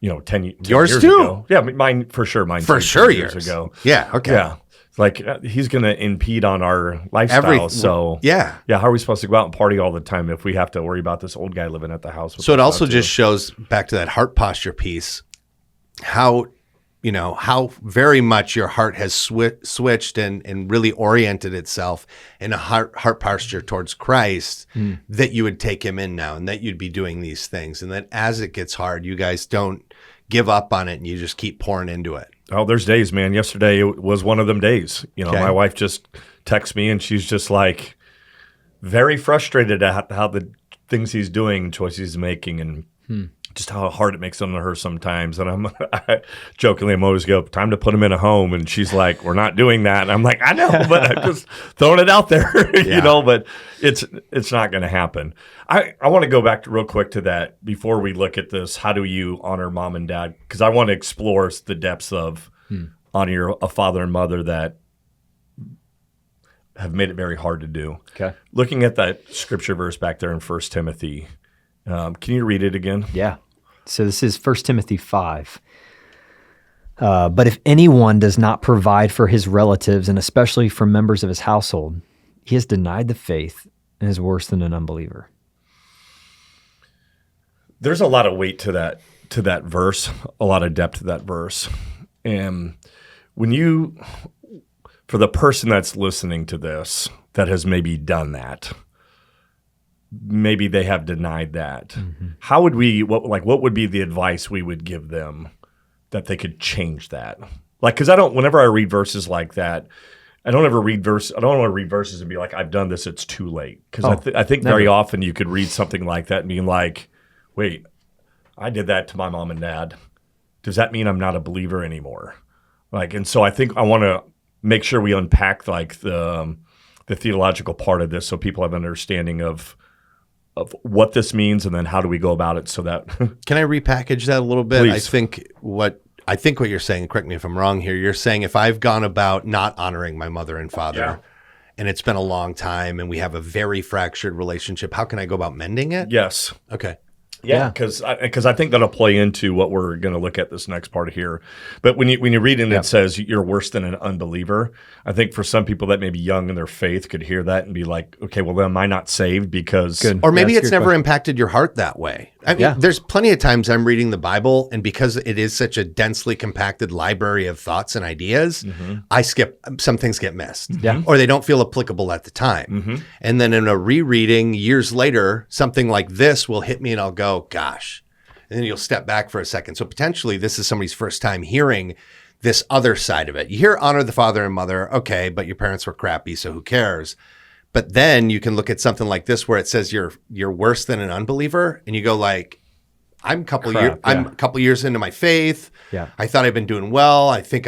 10 yours years too? ago. Yeah, mine for sure. Mine for 10 sure years yours. ago. Yeah. Okay. Yeah. Like he's going to impede on our lifestyle. So yeah. How are we supposed to go out and party all the time if we have to worry about this old guy living at the house? So it also just shows back to that heart posture piece, how very much your heart has switched and really oriented itself in a heart posture towards Christ, that you would take him in now and that you'd be doing these things. And that as it gets hard, you guys don't give up on it and you just keep pouring into it. Oh, there's days, man. Yesterday was one of them days. My wife just texts me and she's just like very frustrated at how the things he's doing, choices he's making, and just how hard it makes on her sometimes. And I jokingly, I'm always go, time to put him in a home. And she's like, we're not doing that. And I'm like, I know, but I'm just throwing it out there, but it's not going to happen. I want to go back real quick to that before we look at this. How do you honor mom and dad? Because I want to explore the depths of honor a father and mother that have made it very hard to do. Okay. Looking at that scripture verse back there in 1 Timothy, can you read it again? Yeah. So this is 1 Timothy 5. But if anyone does not provide for his relatives, and especially for members of his household, he has denied the faith and is worse than an unbeliever. There's a lot of weight to that verse, a lot of depth to that verse. And for the person that's listening to this that has maybe done that, maybe they have denied that. How would what would be the advice we would give them that they could change that? Like, because whenever I read verses like that, I don't want to read verses and be like, I've done this, it's too late. Because I think never. very often you could read something like that and being like, wait, I did that to my mom and dad. Does that mean I'm not a believer anymore? And so I think I want to make sure we unpack the theological part of this so people have an understanding of what this means and then how do we go about it so that Can I repackage that a little bit? Please. I think what you're saying, correct me if I'm wrong here, you're saying if I've gone about not honoring my mother and father and it's been a long time and we have a very fractured relationship, how can I go about mending it? yes. Okay. Yeah, because I think that'll play into what we're going to look at this next part here. But when you read it, it says you're worse than an unbeliever. I think for some people that may be young in their faith could hear that and be like, okay, well, then am I not saved because... Good. Or maybe That's it's a good never question. impacted your heart that way. I mean, there's plenty of times I'm reading the Bible, and because it is such a densely compacted library of thoughts and ideas, I skip, some things get missed. Yeah. Or they don't feel applicable at the time. And then in a rereading years later, something like this will hit me and I'll go, gosh. And then you'll step back for a second. So potentially this is somebody's first time hearing this other side of it. You hear honor the father and mother, okay, but your parents were crappy, so who cares? But then you can look at something like this where it says you're worse than an unbeliever, and you go like, I'm a couple years into my faith. Yeah. I thought I've been doing well. I think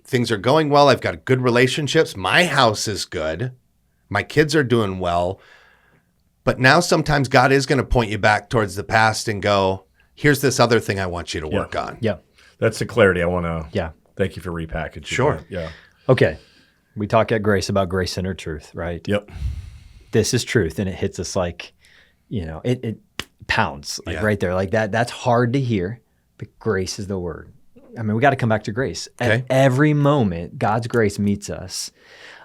things are going well. I've got good relationships. My house is good. My kids are doing well. But now sometimes God is going to point you back towards the past and go, here's this other thing I want you to work on. Yeah. That's the clarity I want to... Yeah. Thank you for repackaging. Sure. That. Yeah. Okay. We talk at Grace about grace-centered truth, right? Yep. This is truth, and it hits us like, it pounds right there. Like that's hard to hear, but grace is the word. I mean, we got to come back to grace. Okay. At every moment, God's grace meets us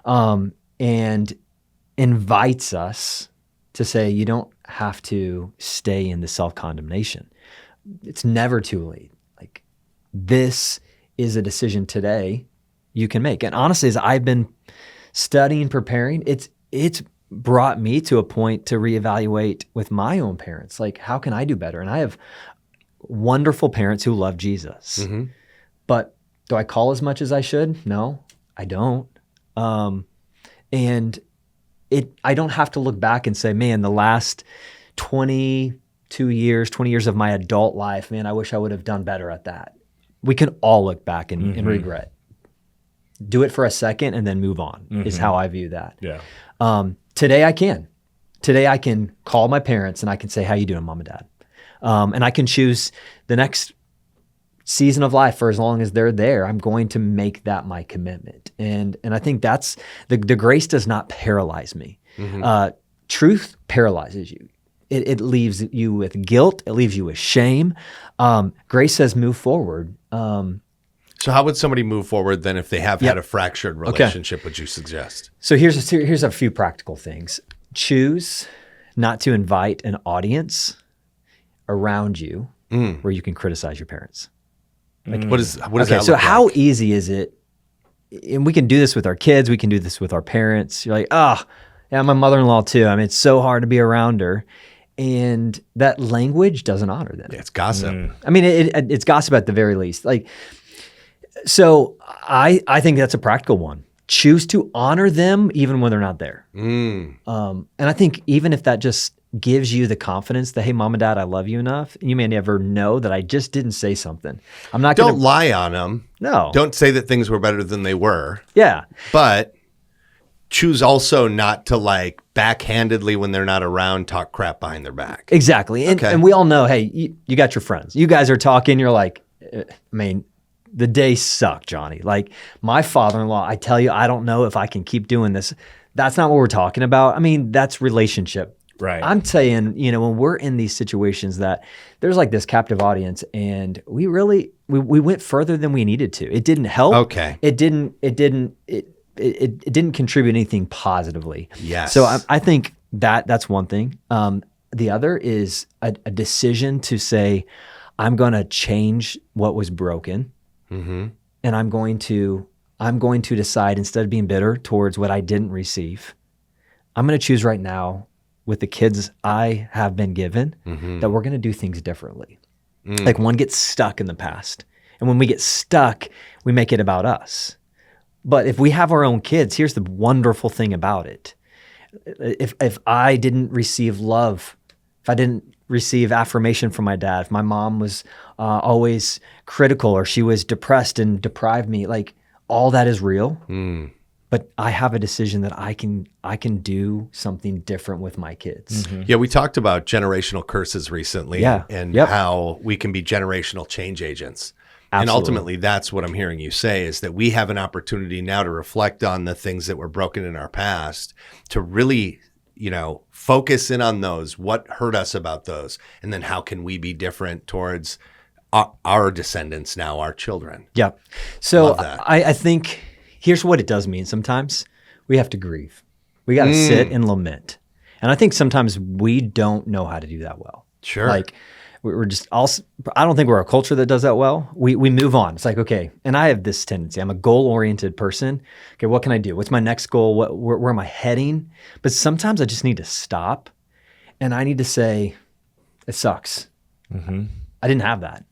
and invites us to say, you don't have to stay in the self-condemnation. It's never too late. Like, this is a decision today you can make. And honestly, as I've been studying, preparing, it's brought me to a point to reevaluate with my own parents. Like, how can I do better? And I have wonderful parents who love Jesus. But do I call as much as I should? No, I don't. And I don't have to look back and say, man, the last 20 years of my adult life, man, I wish I would have done better at that. We can all look back and regret. Do it for a second and then move on is how I view that. Yeah. Today I can. Today I can call my parents and I can say, how you doing, mom and dad? And I can choose the next season of life for as long as they're there. I'm going to make that my commitment. And I think that's, the grace does not paralyze me. Truth paralyzes you. It leaves you with guilt. It leaves you with shame. Grace says move forward. So how would somebody move forward then if they have had a fractured relationship, would you suggest? So here's a few practical things. Choose not to invite an audience around you where you can criticize your parents. Like, what does that look so how like? easy is it? And we can do this with our kids. We can do this with our parents. You're like, yeah, my mother-in-law too. I mean, it's so hard to be around her. And that language doesn't honor them. It's gossip. I mean, it's gossip at the very least. Like, so I think that's a practical one. Choose to honor them even when they're not there. And I think even if that just gives you the confidence that, hey, mom and dad, I love you enough. You may never know that I just didn't say something. I'm not going to... Don't lie on them. No. Don't say that things were better than they were. Yeah. But choose also not to, like, backhandedly when they're not around talk crap behind their back. Exactly. And we all know, hey, you got your friends. You guys are talking. You're like, I mean, the day sucked, Johnny. Like, my father-in-law, I tell you, I don't know if I can keep doing this. That's not what we're talking about. I mean, that's relationship. Right. I'm saying, when we're in these situations that there's like this captive audience and we went further than we needed to. It didn't help. Okay. It didn't contribute anything positively. Yes. So I think that's one thing. The other is a decision to say, I'm going to change what was broken. And I'm going to decide, instead of being bitter towards what I didn't receive, I'm going to choose right now with the kids I have been given that we're going to do things differently. Like, one gets stuck in the past. And when we get stuck, we make it about us. But if we have our own kids, here's the wonderful thing about it. If I didn't receive love, if I didn't receive affirmation from my dad, if my mom was always critical or she was depressed and deprived me, like all that is real. But I have a decision that I can do something different with my kids. Yeah, we talked about generational curses recently and how we can be generational change agents. Absolutely. And ultimately, that's what I'm hearing you say, is that we have an opportunity now to reflect on the things that were broken in our past, to really, focus in on those, what hurt us about those, and then how can we be different towards our descendants now, our children. Yeah. So I think here's what it does mean. Sometimes we have to grieve. We got to sit and lament. And I think sometimes we don't know how to do that well. Sure. Like we're just also, I don't think we're a culture that does that well. We move on. It's like, okay, and I have this tendency. I'm a goal-oriented person. Okay, what can I do? What's my next goal? Where am I heading? But sometimes I just need to stop and I need to say, it sucks. I didn't have that.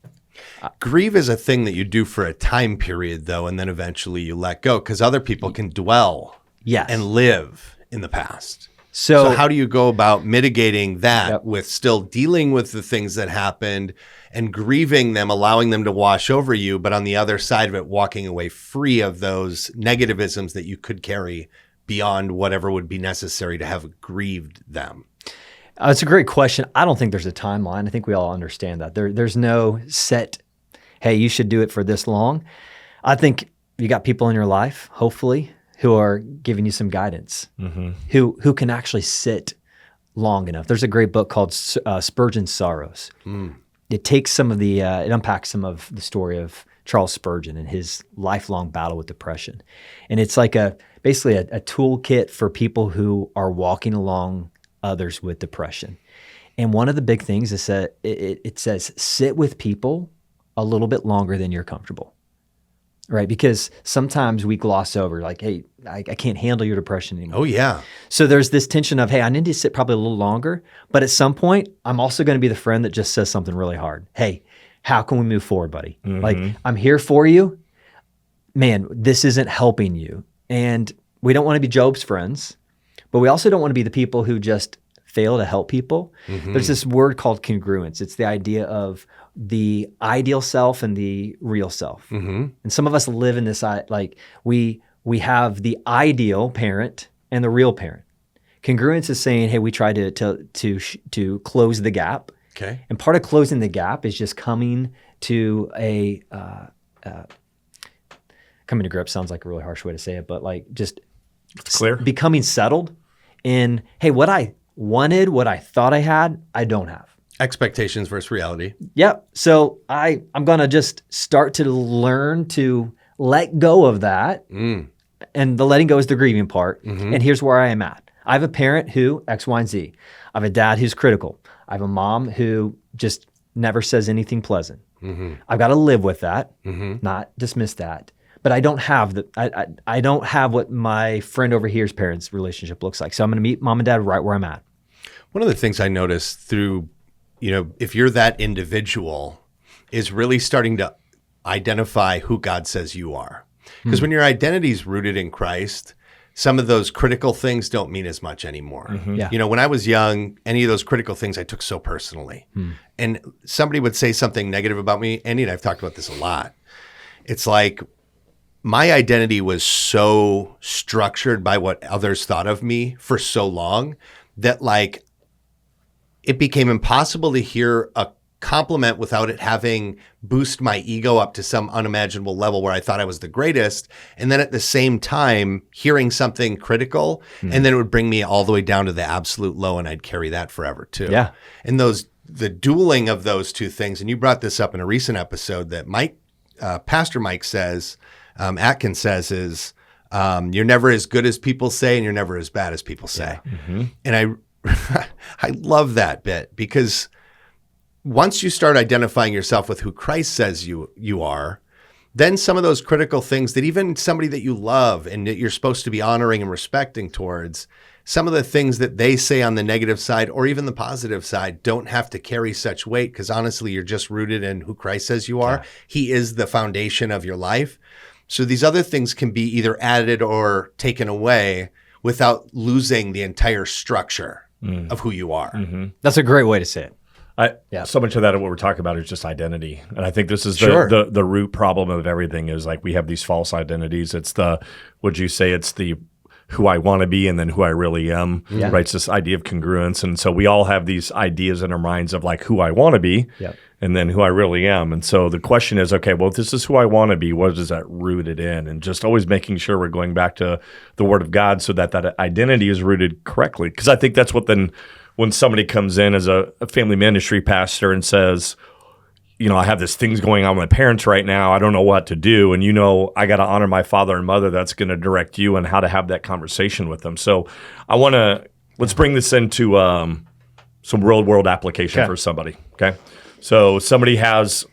Grieve is a thing that you do for a time period, though, and then eventually you let go, because other people can dwell and live in the past. So how do you go about mitigating that with still dealing with the things that happened and grieving them, allowing them to wash over you, but on the other side of it, walking away free of those negativisms that you could carry beyond whatever would be necessary to have grieved them? It's a great question. I don't think there's a timeline. I think we all understand that. There's no set, hey, you should do it for this long. I think you got people in your life, hopefully, who are giving you some guidance, who can actually sit long enough. There's a great book called Spurgeon's Sorrows. It takes some of the, it unpacks some of the story of Charles Spurgeon and his lifelong battle with depression. And it's like basically a toolkit for people who are walking along others with depression. And one of the big things is that it says, sit with people a little bit longer than you're comfortable. Right? Because sometimes we gloss over like, hey, I can't handle your depression anymore. Oh, yeah. So there's this tension of, hey, I need to sit probably a little longer. But at some point, I'm also going to be the friend that just says something really hard. Hey, how can we move forward, buddy? Like, I'm here for you. Man, this isn't helping you. And we don't want to be Job's friends, but we also don't want to be the people who just fail to help people. There's this word called congruence. It's the idea of the ideal self and the real self. And some of us live in this, like we have the ideal parent and the real parent. Congruence is saying, hey, we try to close the gap. Okay. And part of closing the gap is just coming to coming to grips sounds like a really harsh way to say it, but like just clear, becoming settled in, hey, what I wanted, what I thought I had, I don't have. Expectations versus reality. Yep. So I'm going to just start to learn to let go of that. And the letting go is the grieving part. And here's where I am at. I have a parent who X, Y, and Z. I have a dad who's critical. I have a mom who just never says anything pleasant. I've got to live with that, not dismiss that. But I don't have I don't have what my friend over here's parents' relationship looks like. So I'm going to meet mom and dad right where I'm at. One of the things I noticed through, if you're that individual, is really starting to identify who God says you are. Because when your identity is rooted in Christ, some of those critical things don't mean as much anymore. When I was young, any of those critical things I took so personally. And somebody would say something negative about me. Andy and I've talked about this a lot. It's like my identity was so structured by what others thought of me for so long that like it became impossible to hear a compliment without it having boost my ego up to some unimaginable level where I thought I was the greatest. And then at the same time, hearing something critical, and then it would bring me all the way down to the absolute low, and I'd carry that forever too. Yeah. And the dueling of those two things, and you brought this up in a recent episode that Pastor Mike says, Atkins says is, you're never as good as people say, and you're never as bad as people say. And I love that bit, because once you start identifying yourself with who Christ says you are, then some of those critical things that even somebody that you love and that you're supposed to be honoring and respecting towards, some of the things that they say on the negative side or even the positive side don't have to carry such weight, because honestly, you're just rooted in who Christ says you are. He is the foundation of your life. So these other things can be either added or taken away without losing the entire structure of who you are. That's a great way to say it. So much of that, what we're talking about is just identity. And I think this is Sure. the root problem of everything is like we have these false identities. It's would you say it's the who I want to be and then who I really am, right? It's this idea of congruence. And so we all have these ideas in our minds of like who I want to be and then who I really am. And so the question is, okay, well, if this is who I want to be, what is that rooted in? And just always making sure we're going back to the Word of God so that that identity is rooted correctly. Because I think that's what then when somebody comes in as a family ministry pastor and says, I have this things going on with my parents right now. I don't know what to do. And I got to honor my father and mother. That's going to direct you on how to have that conversation with them. So let's bring this into some real world application for somebody. Okay. So somebody has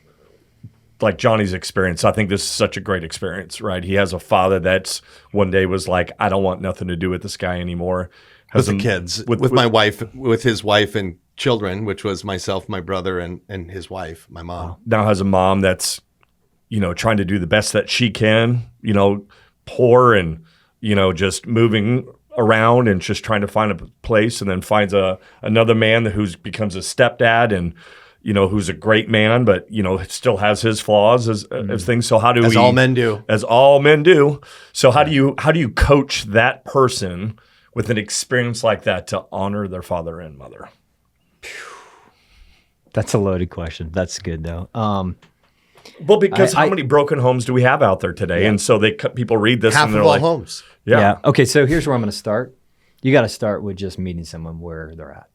like Johnny's experience. I think this is such a great experience, right? He has a father that's one day was like, I don't want nothing to do with this guy anymore. With the kids, with my wife, with his wife and children, which was myself, my brother, and his wife, my mom. Now has a mom that's, trying to do the best that she can, poor and, just moving around and just trying to find a place, and then finds another man who becomes a stepdad and, who's a great man, but, still has his flaws as things. So how do as all men do. As all men do. So how do you coach that person with an experience like that to honor their father and mother? That's a loaded question. That's good though. Well, because how many broken homes do we have out there today? And so people read this half and they're of all like, homes. Yeah. Okay. So here's where I'm going to start. You got to start with just meeting someone where they're at.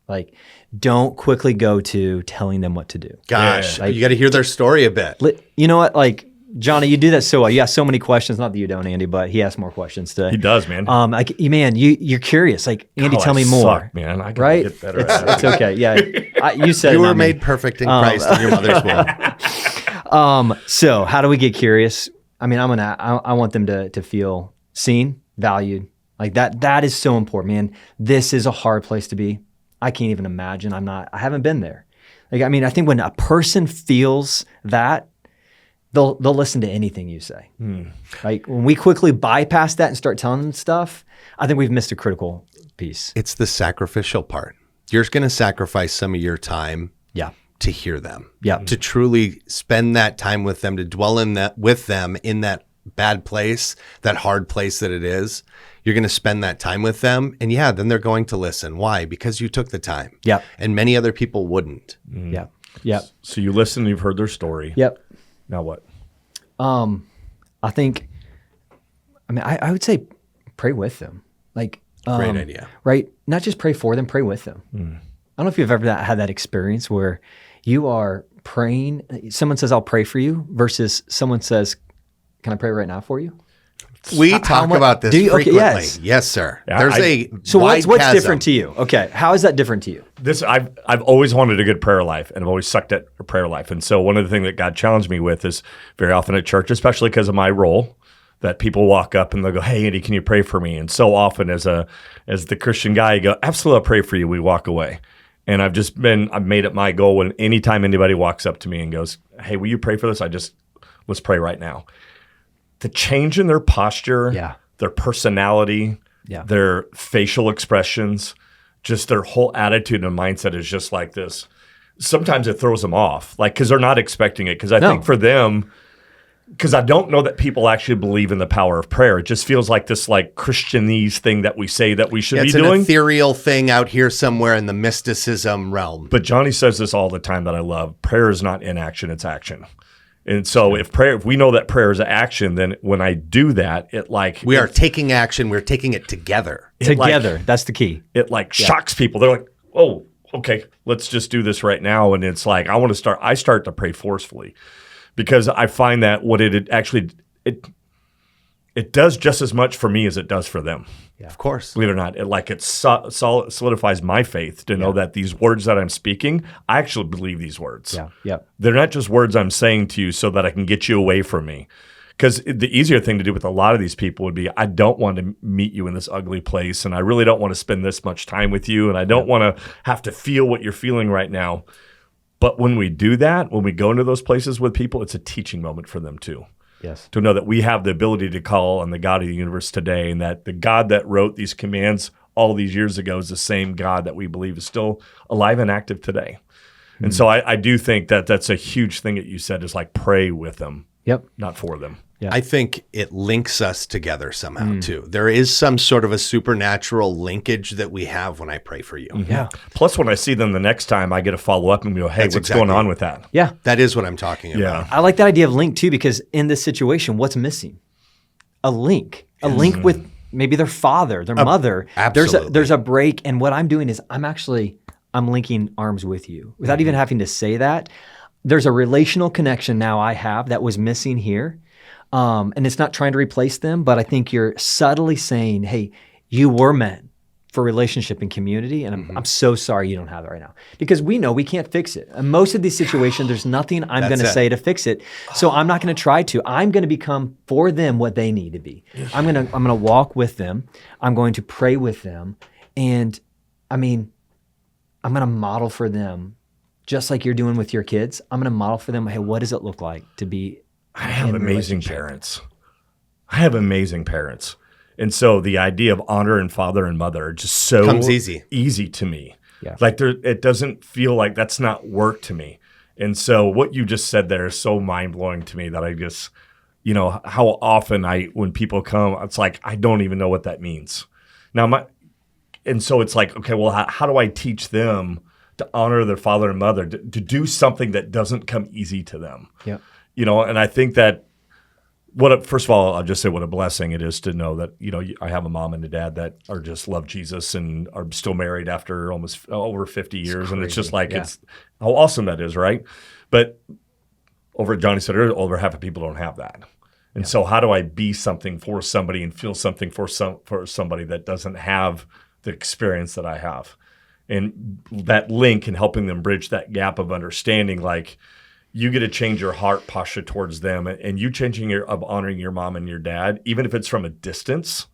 Like, don't quickly go to telling them what to do. Gosh, Like, you got to hear their story a bit. You know what? Like, Johnny, you do that so well. You ask so many questions. Not that you don't, Andy, but he asks more questions today. He does, man. You're curious. Like, Andy, tell me more. Suck, man. I gotta get better at it. It's okay. Yeah, you said You it, were not me. made perfect in Christ in your mother's womb. So how do we get curious? I mean, I want them to feel seen, valued. Like that is so important, man. This is a hard place to be. I can't even imagine. I haven't been there. Like, I mean, I think when a person feels that, they'll listen to anything you say. Like when we quickly bypass that and start telling them stuff, I think we've missed a critical piece. It's the sacrificial part. You're going to sacrifice some of your time to hear them, to truly spend that time with them, to dwell with them in that bad place, that hard place that it is. You're going to spend that time with them, and then they're going to listen. Why? Because you took the time. Yeah. And many other people wouldn't. Yeah. Yeah. So you listen, you've heard their story. Yep. Now what? I think, I would say pray with them. Like, Great idea. Right? Not just pray for them, pray with them. I don't know if you've ever had that experience where you are praying, someone says, I'll pray for you, versus someone says, can I pray right now for you? We talk about this frequently. Okay, yes, sir. Yeah, There's what's chasm. different to you? Okay. How is that different to you? I've always wanted a good prayer life, and I've always sucked at a prayer life. And so one of the things that God challenged me with is very often at church, especially because of my role, that people walk up and they'll go, hey, Andy, can you pray for me? And so often as the Christian guy, you go, absolutely, I'll pray for you. We walk away. And I've made it my goal when anytime anybody walks up to me and goes, hey, will you pray for this? Let's pray right now. The change in their posture, their personality, their facial expressions, just their whole attitude and mindset is just like this. Sometimes it throws them off, like, because they're not expecting it. Because I think for them, because I don't know that people actually believe in the power of prayer. It just feels like this like Christianese thing that we say that we should be doing. It's an ethereal thing out here somewhere in the mysticism realm. But Johnny says this all the time that I love. Prayer is not inaction, it's action. And so if we know that prayer is action, then when I do that, we are taking action. We're taking it together. That's the key. It shocks people. They're like, oh, okay, let's just do this right now. And it's like, I start to pray forcefully, because I find that what it does just as much for me as it does for them. Yeah, of course. Believe it or not, it solidifies my faith to know that these words that I'm speaking, I actually believe these words. Yeah. They're not just words I'm saying to you so that I can get you away from me. Because the easier thing to do with a lot of these people would be, I don't want to meet you in this ugly place, and I really don't want to spend this much time with you, and I don't want to have to feel what you're feeling right now. But when we do that, when we go into those places with people, it's a teaching moment for them too. Yes. To know that we have the ability to call on the God of the universe today, and that the God that wrote these commands all these years ago is the same God that we believe is still alive and active today. And so I do think that that's a huge thing that you said, is like pray with them, Yep. not for them. Yeah. I think it links us together somehow too. There is some sort of a supernatural linkage that we have when I pray for you. Yeah. Plus, when I see them the next time, I get to follow up and go, hey, That's what's going exactly- on with that? Yeah. That is what I'm talking about. Yeah. I like that idea of link too, because in this situation, what's missing? A link with maybe their father, their mother. absolutely. There's a break. And what I'm doing is I'm linking arms with you without even having to say that. There's a relational connection now I have that was missing here. And it's not trying to replace them, but I think you're subtly saying, hey, you were meant for relationship and community. And I'm so sorry you don't have it right now, because we know we can't fix it. In most of these situations, there's nothing I'm going to say to fix it. So I'm not going to try to. I'm going to become for them what they need to be. I'm going to walk with them. I'm going to pray with them. And I mean, I'm going to model for them, just like you're doing with your kids. I'm going to model for them, hey, what does it look like to be I have amazing parents. And so the idea of honor and father and mother are just so Comes easy to me. Yeah. Like it doesn't feel like that's not work to me. And so what you just said there is so mind blowing to me that I just, how often when people come, it's like, I don't even know what that means. And so it's like, okay, well, how do I teach them to honor their father and mother, to do something that doesn't come easy to them? Yeah. And I think that first of all, I'll just say what a blessing it is to know that, I have a mom and a dad that are just love Jesus and are still married after almost over 50 years. And it's just like, it's how awesome that is, right? But Johnny said earlier, over half of people don't have that. And so how do I be something for somebody and feel something for somebody that doesn't have the experience that I have? And that link and helping them bridge that gap of understanding, like, you get to change your heart posture towards them, and you of honoring your mom and your dad, even if it's from a distance,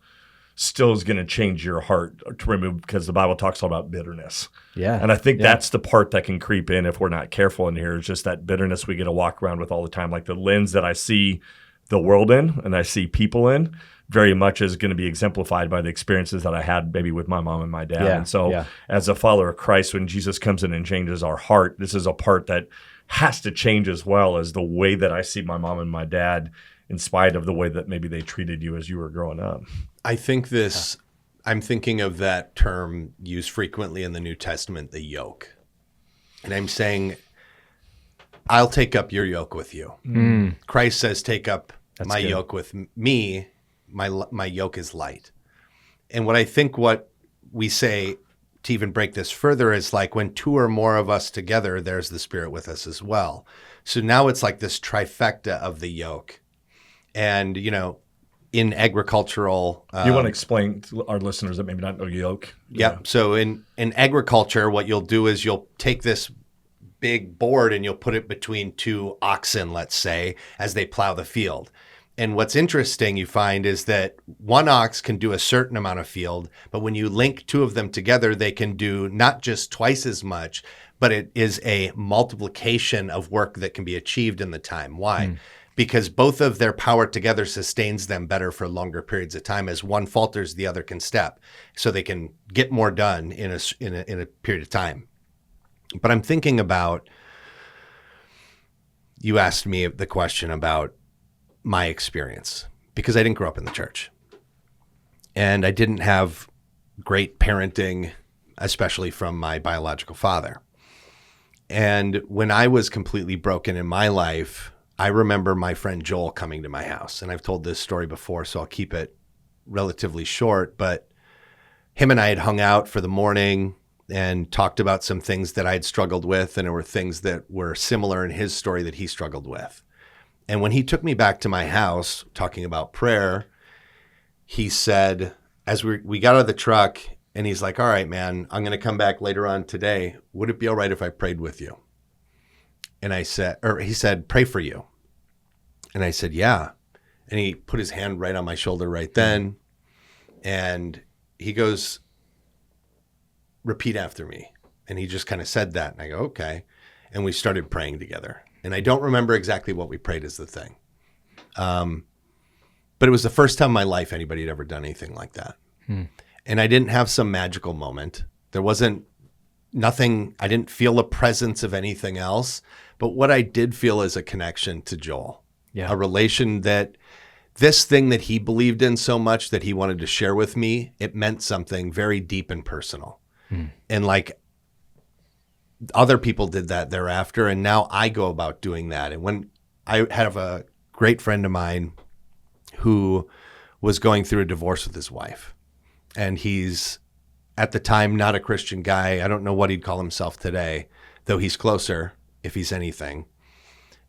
still is going to change your heart to remove, because the Bible talks all about bitterness. Yeah. And I think that's the part that can creep in if we're not careful in here, is just that bitterness we get to walk around with all the time. Like the lens that I see the world in and I see people in very much is going to be exemplified by the experiences that I had maybe with my mom and my dad. Yeah. And so as a follower of Christ, when Jesus comes in and changes our heart, this is a part that has to change as well as the way that I see my mom and my dad, in spite of the way that maybe they treated you as you were growing up. I think I'm thinking of that term used frequently in the New Testament, the yoke. And I'm saying, I'll take up your yoke with you. Christ says, take up my yoke with me. My yoke is light. And what we say to even break this further is like, when two or more of us together, there's the Spirit with us as well. So now it's like this trifecta of the yoke. And, in agricultural... you want to explain to our listeners that maybe not know yoke? Yeah. So in agriculture, what you'll do is you'll take this big board and you'll put it between two oxen, let's say, as they plow the field. And what's interesting, you find, is that one ox can do a certain amount of field, but when you link two of them together, they can do not just twice as much, but it is a multiplication of work that can be achieved in the time. Why? Because both of their power together sustains them better for longer periods of time. As one falters, the other can step, so they can get more done in a period of time. But I'm thinking about, you asked me the question about my experience, because I didn't grow up in the church and I didn't have great parenting, especially from my biological father. And when I was completely broken in my life, I remember my friend Joel coming to my house, and I've told this story before, so I'll keep it relatively short, but him and I had hung out for the morning and talked about some things that I'd struggled with, and there were things that were similar in his story that he struggled with. And when he took me back to my house talking about prayer, he said, as we got out of the truck, and he's like, all right, man, I'm going to come back later on today. Would it be all right if I prayed with you? And he said, pray for you. And I said, yeah. And he put his hand right on my shoulder right then. And he goes, repeat after me. And he just kind of said that. And I go, okay. And we started praying together. And I don't remember exactly what we prayed is the thing. But it was the first time in my life anybody had ever done anything like that. And I didn't have some magical moment. There wasn't nothing, I didn't feel a presence of anything else. But what I did feel is a connection to Joel, a relation that this thing that he believed in so much that he wanted to share with me, it meant something very deep and personal. And like other people did that thereafter. And now I go about doing that. And when I have a great friend of mine who was going through a divorce with his wife, and he's at the time not a Christian guy. I don't know what he'd call himself today, though he's closer if he's anything.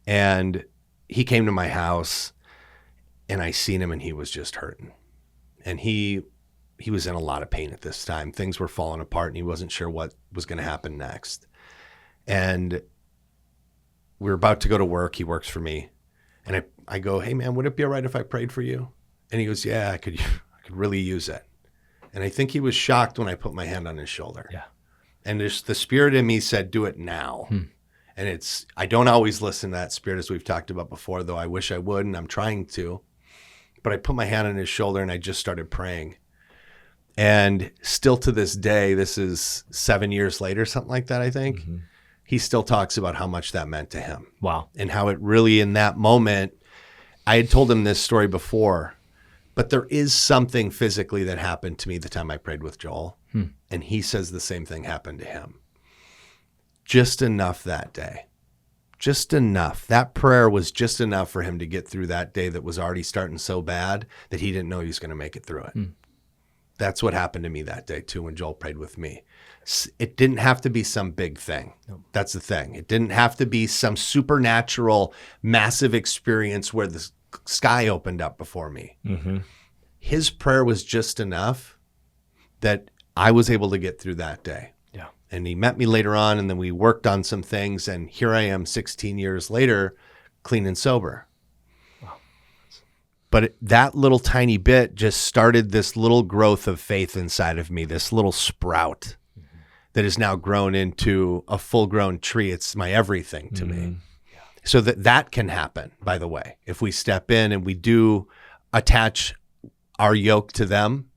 And he came to my house and I seen him and he was just hurting. And he was in a lot of pain at this time. Things were falling apart and he wasn't sure what was going to happen next. And we were about to go to work. He works for me. And I go, hey man, would it be all right if I prayed for you? And he goes, yeah, I could really use it. And I think he was shocked when I put my hand on his shoulder. Yeah. And the spirit in me said, do it now. And I don't always listen to that spirit, as we've talked about before, though I wish I would, and I'm trying to. But I put my hand on his shoulder and I just started praying. And still to this day, this is 7 years later, something like that, I think, he still talks about how much that meant to him. Wow. And how it really, in that moment, I had told him this story before, but there is something physically that happened to me the time I prayed with Joel. And he says the same thing happened to him. Just enough that day. Just enough. That prayer was just enough for him to get through that day that was already starting so bad that he didn't know he was going to make it through it. That's what happened to me that day too when Joel prayed with me. It didn't have to be some big thing. That's the thing. It didn't have to be some supernatural, massive experience where the sky opened up before me. His prayer was just enough that I was able to get through that day. Yeah. And he met me later on, and then we worked on some things, and here I am 16 years later, clean and sober. Wow. But that little tiny bit just started this little growth of faith inside of me, this little sprout that has now grown into a full-grown tree. It's my everything to me. So that can happen, by the way, if we step in and we do attach our yoke to them,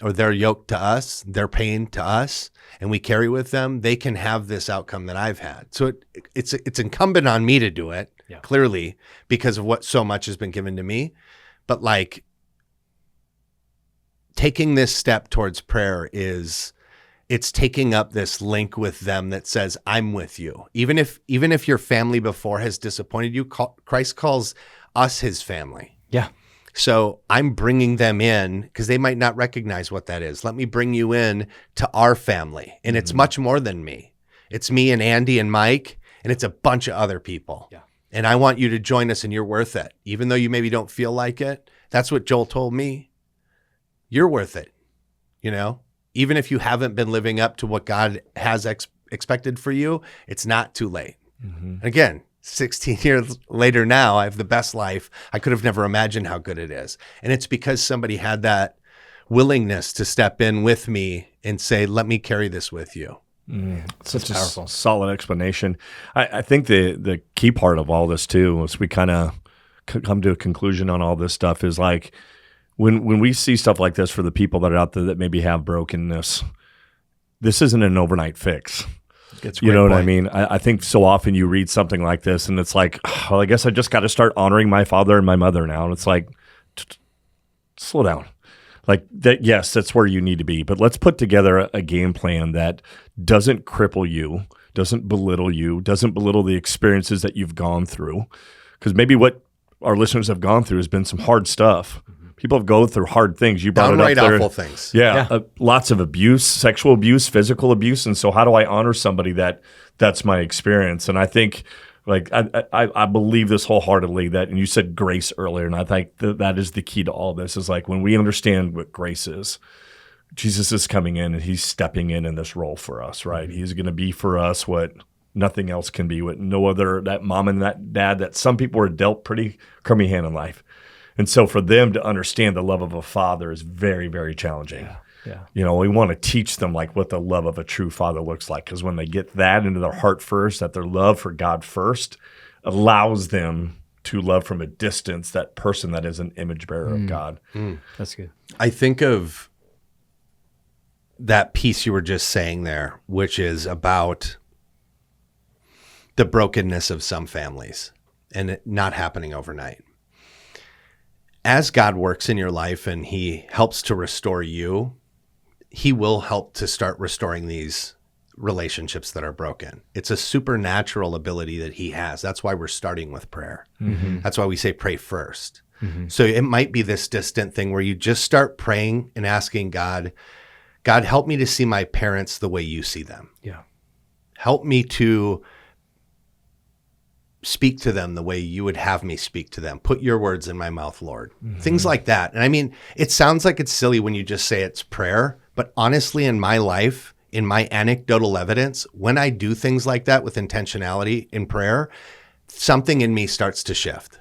or their yoke to us, their pain to us, and we carry with them, they can have this outcome that I've had. So it's incumbent on me to do it, clearly, because of what so much has been given to me. But like taking this step towards prayer it's taking up this link with them that says, I'm with you. Even if your family before has disappointed you, Christ calls us his family. Yeah. So I'm bringing them in because they might not recognize what that is. Let me bring you in to our family. And it's much more than me. It's me and Andy and Mike, and it's a bunch of other people. Yeah. And I want you to join us, and you're worth it. Even though you maybe don't feel like it, that's what Joel told me. You're worth it, Even if you haven't been living up to what God has expected for you, it's not too late. Again, 16 years later now, I have the best life. I could have never imagined how good it is. And it's because somebody had that willingness to step in with me and say, let me carry this with you. Such a powerful, solid explanation. I think the key part of all this too, as we kind of come to a conclusion on all this stuff, is like, when we see stuff like this for the people that are out there that maybe have brokenness, this isn't an overnight fix. You know what I mean? I think so often you read something like this and it's like, well, I guess I just got to start honoring my father and my mother now. And it's like, slow down. Like that, yes, that's where you need to be. But let's put together a game plan that doesn't cripple you, doesn't belittle you, doesn't belittle the experiences that you've gone through. Because maybe what our listeners have gone through has been some hard stuff. People have gone through hard things. You brought downright it up there. Awful things. Yeah. Lots of abuse, sexual abuse, physical abuse. And so how do I honor somebody that's my experience? And I think like I believe this wholeheartedly that, and you said grace earlier, and I think that is the key to all this, is like when we understand what grace is, Jesus is coming in and he's stepping in this role for us, right? He's going to be for us what nothing else can be, what no other, that mom and that dad that some people were dealt pretty crummy hand in life. And so for them to understand the love of a father is very, very challenging. Yeah. We want to teach them like what the love of a true father looks like, because when they get that into their heart first, that their love for God first allows them to love from a distance that person that is an image bearer of God. That's good. I think of that piece you were just saying there, which is about the brokenness of some families and it not happening overnight. As God works in your life and he helps to restore you, he will help to start restoring these relationships that are broken. It's a supernatural ability that he has. That's why we're starting with prayer. That's why we say pray first. So it might be this distant thing where you just start praying and asking God, help me to see my parents the way you see them. Yeah. Help me to speak to them the way you would have me speak to them. Put your words in my mouth, Lord. Things like that. And I mean, it sounds like it's silly when you just say it's prayer, but honestly, in my life, in my anecdotal evidence, when I do things like that with intentionality in prayer, something in me starts to shift.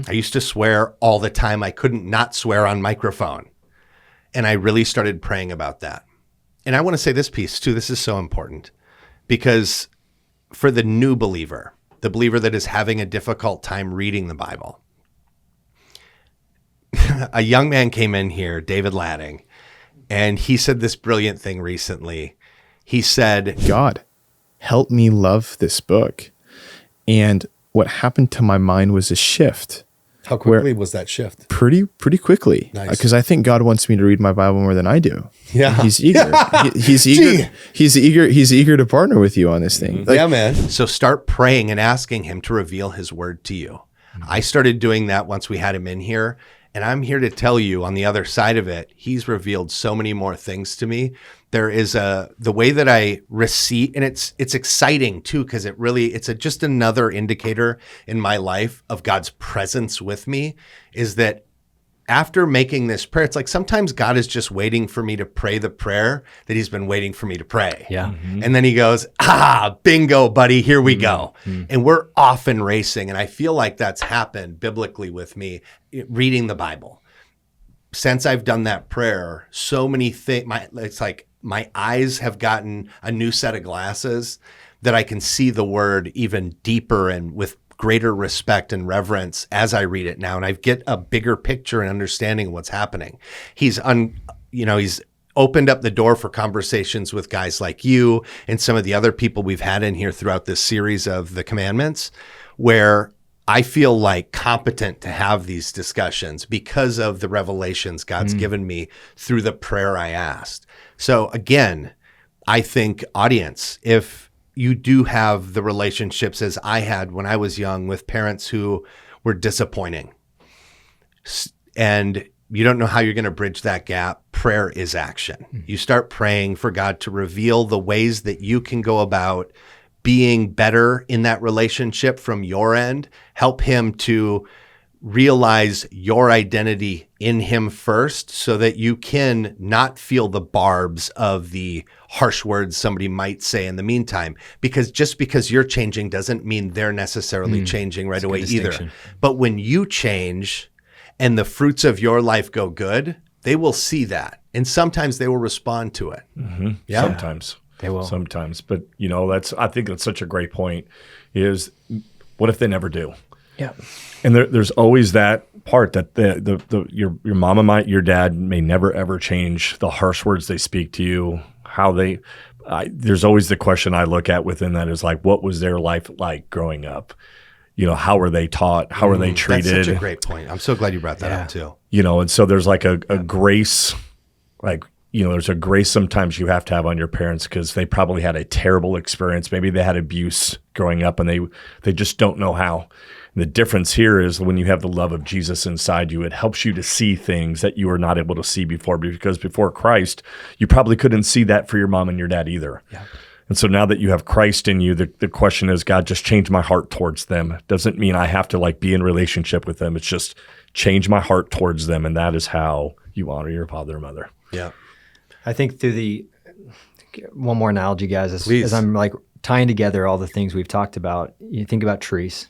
I used to swear all the time. I couldn't not swear on microphone. And I really started praying about that. And I want to say this piece too. This is so important because for the new believer, the believer that is having a difficult time reading the Bible, a young man came in here, David Ladding, and he said this brilliant thing recently. He said, God, help me love this book. And what happened to my mind was a shift. how quickly was that shift? Pretty quickly. Nice. Because I think God wants me to read my Bible more than I do. Yeah. He's eager. He's eager. He's eager to partner with you on this thing. Like, Yeah, man. So start praying and asking him to reveal his word to you. I started doing that once we had him in here. And I'm here to tell you on the other side of it, he's revealed so many more things to me. There is the way that I receive, and it's exciting too, because it's just another indicator in my life of God's presence with me, is that after making this prayer, it's like sometimes God is just waiting for me to pray the prayer that he's been waiting for me to pray. Yeah. And then he goes, bingo, buddy, here we go. And we're off and racing. And I feel like that's happened biblically with me reading the Bible. Since I've done that prayer, so many things, it's like my eyes have gotten a new set of glasses that I can see the word even deeper and with greater respect and reverence as I read it now. And I get a bigger picture and understanding of what's happening. He's opened up the door for conversations with guys like you and some of the other people we've had in here throughout this series of the commandments, where I feel like competent to have these discussions because of the revelations God's given me through the prayer I asked. So again, I think audience, if you do have the relationships as I had when I was young with parents who were disappointing, and you don't know how you're going to bridge that gap, prayer is action. You start praying for God to reveal the ways that you can go about being better in that relationship from your end, help him to realize your identity in him first so that you can not feel the barbs of the harsh words somebody might say in the meantime. Because just because you're changing doesn't mean they're necessarily changing right away either. But when you change and the fruits of your life go good, they will see that. And sometimes they will respond to it. Yeah. Sometimes. They will. Sometimes. But, I think that's such a great point is what if they never do? Yeah. And there's always that part that your mama your dad may never ever change the harsh words they speak to you, there's always the question I look at within that is like, what was their life like growing up? How were they taught? How were they treated? That's such a great point. I'm so glad you brought that up too. And so there's like a grace, there's a grace sometimes you have to have on your parents because they probably had a terrible experience. Maybe they had abuse growing up and they just don't know how. And the difference here is when you have the love of Jesus inside you, it helps you to see things that you were not able to see before, because before Christ, you probably couldn't see that for your mom and your dad either. Yeah. And so now that you have Christ in you, the question is, God, just change my heart towards them. Doesn't mean I have to be in relationship with them. It's just change my heart towards them. And that is how you honor your father and mother. Yeah. I think one more analogy, guys, as I'm tying together all the things we've talked about, you think about trees.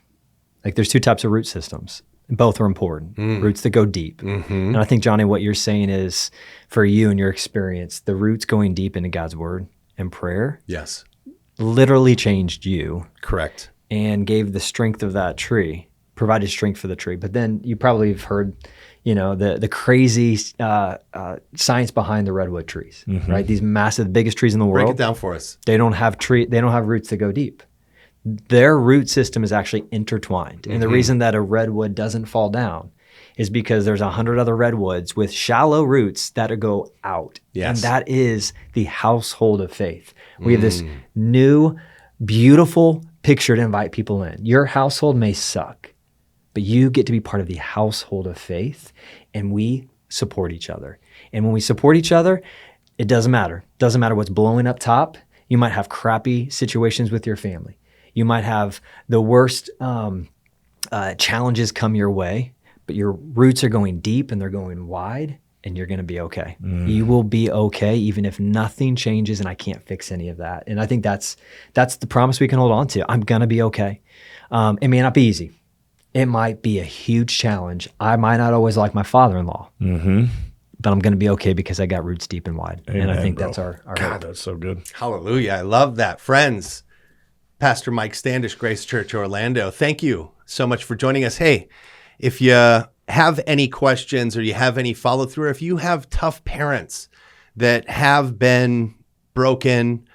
There's two types of root systems. Both are important. Roots that go deep. And I think, Johnny, what you're saying is, for you and your experience, the roots going deep into God's word and prayer Yes. literally changed you. Correct. And gave the strength of that tree provided strength for the tree. But then you probably have heard, the crazy science behind the redwood trees, right? These massive, biggest trees in the world. Break it down for us. They don't have roots that go deep. Their root system is actually intertwined. And the reason that a redwood doesn't fall down is because there's 100 other redwoods with shallow roots that go out. Yes. And that is the household of faith. We have this new, beautiful picture to invite people in. Your household may suck, but you get to be part of the household of faith, and we support each other. And when we support each other, it doesn't matter. Doesn't matter what's blowing up top. You might have crappy situations with your family. You might have the worst challenges come your way, but your roots are going deep and they're going wide, and you're going to be okay. You will be okay even if nothing changes, and I can't fix any of that. And I think that's the promise we can hold on to. I'm going to be okay. It may not be easy. It might be a huge challenge. I might not always like my father-in-law, but I'm going to be okay because I got roots deep and wide. Amen, and I think bro. that's our God, hope. that's so good. Hallelujah. I love that. Friends, Pastor Mike Standish, Grace Church Orlando, thank you so much for joining us. Hey, if you have any questions or you have any follow through, or if you have tough parents that have been broken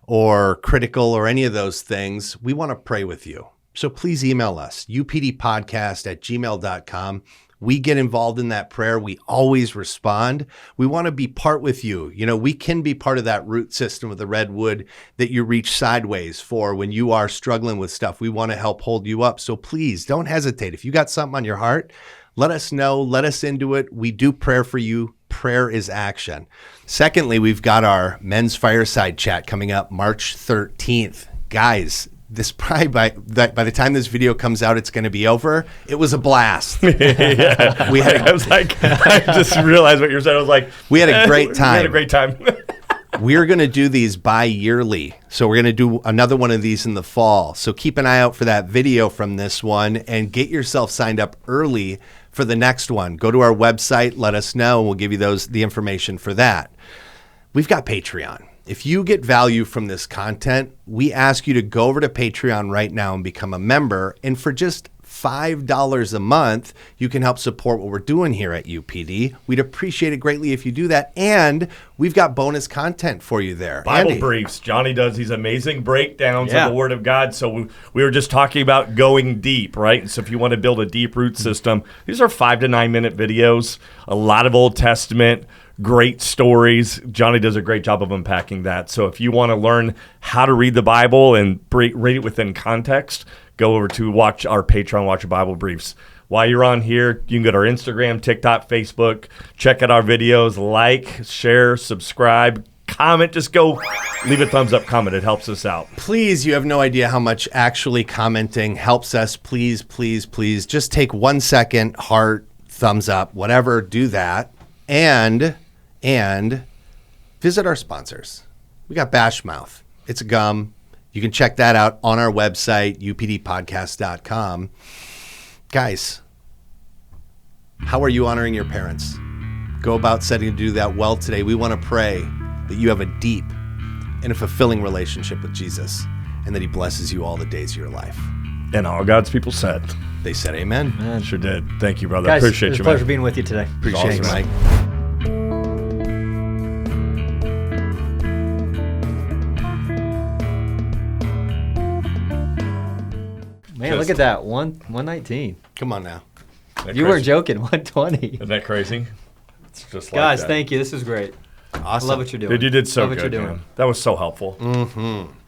or critical or any of those things, we want to pray with you. So please email us, updpodcast@gmail.com. We get involved in that prayer. We always respond. We want to be part with you. We can be part of that root system of the redwood that you reach sideways for when you are struggling with stuff. We want to help hold you up. So please don't hesitate. If you got something on your heart, let us know. Let us into it. We do prayer for you. Prayer is action. Secondly, we've got our men's fireside chat coming up March 13th. Guys, this probably by the time this video comes out, it's going to be over. It was a blast. I was like, I just realized what you're saying. I was like, we had a great time. We had a great time. We're going to do these bi-yearly. So we're going to do another one of these in the fall. So keep an eye out for that video from this one and get yourself signed up early for the next one. Go to our website, let us know, and we'll give you the information for that. We've got Patreon. If you get value from this content, we ask you to go over to Patreon right now and become a member. And for just $5 a month, you can help support what we're doing here at UPD. We'd appreciate it greatly if you do that. And we've got bonus content for you there. Bible Andy. briefs. Johnny does these amazing breakdowns of the Word of God. So we were just talking about going deep, right? And so if you want to build a deep root system, these are 5 to 9 minute videos, a lot of Old Testament, great stories. Johnny does a great job of unpacking that. So if you want to learn how to read the Bible and read it within context, go over to watch our Patreon, watch our Bible briefs. While you're on here, you can go to our Instagram, TikTok, Facebook, check out our videos, like, share, subscribe, comment. Just go leave a thumbs up comment. It helps us out. Please, you have no idea how much actually commenting helps us. Please, please, please, just take 1 second, heart, thumbs up, whatever, do that. And visit our sponsors. We got Bashmouth. It's a gum. You can check that out on our website, updpodcast.com. Guys, how are you honoring your parents? Go about setting to do that well today. We want to pray that you have a deep and a fulfilling relationship with Jesus and that he blesses you all the days of your life. And all God's people said. They said amen. Man. Sure did. Thank you, brother. Guys, Appreciate it was you, a pleasure man. being with you today. Appreciate you, Awesome. Mike. Man, look at that. 119. Come on now. Isn't that You weren't crazy? joking. 120. Isn't that crazy? It's just like Guys, that. thank you. This is great. Awesome. I love what you're doing. Dude, you did so Love what good, you're doing. man. That was so helpful.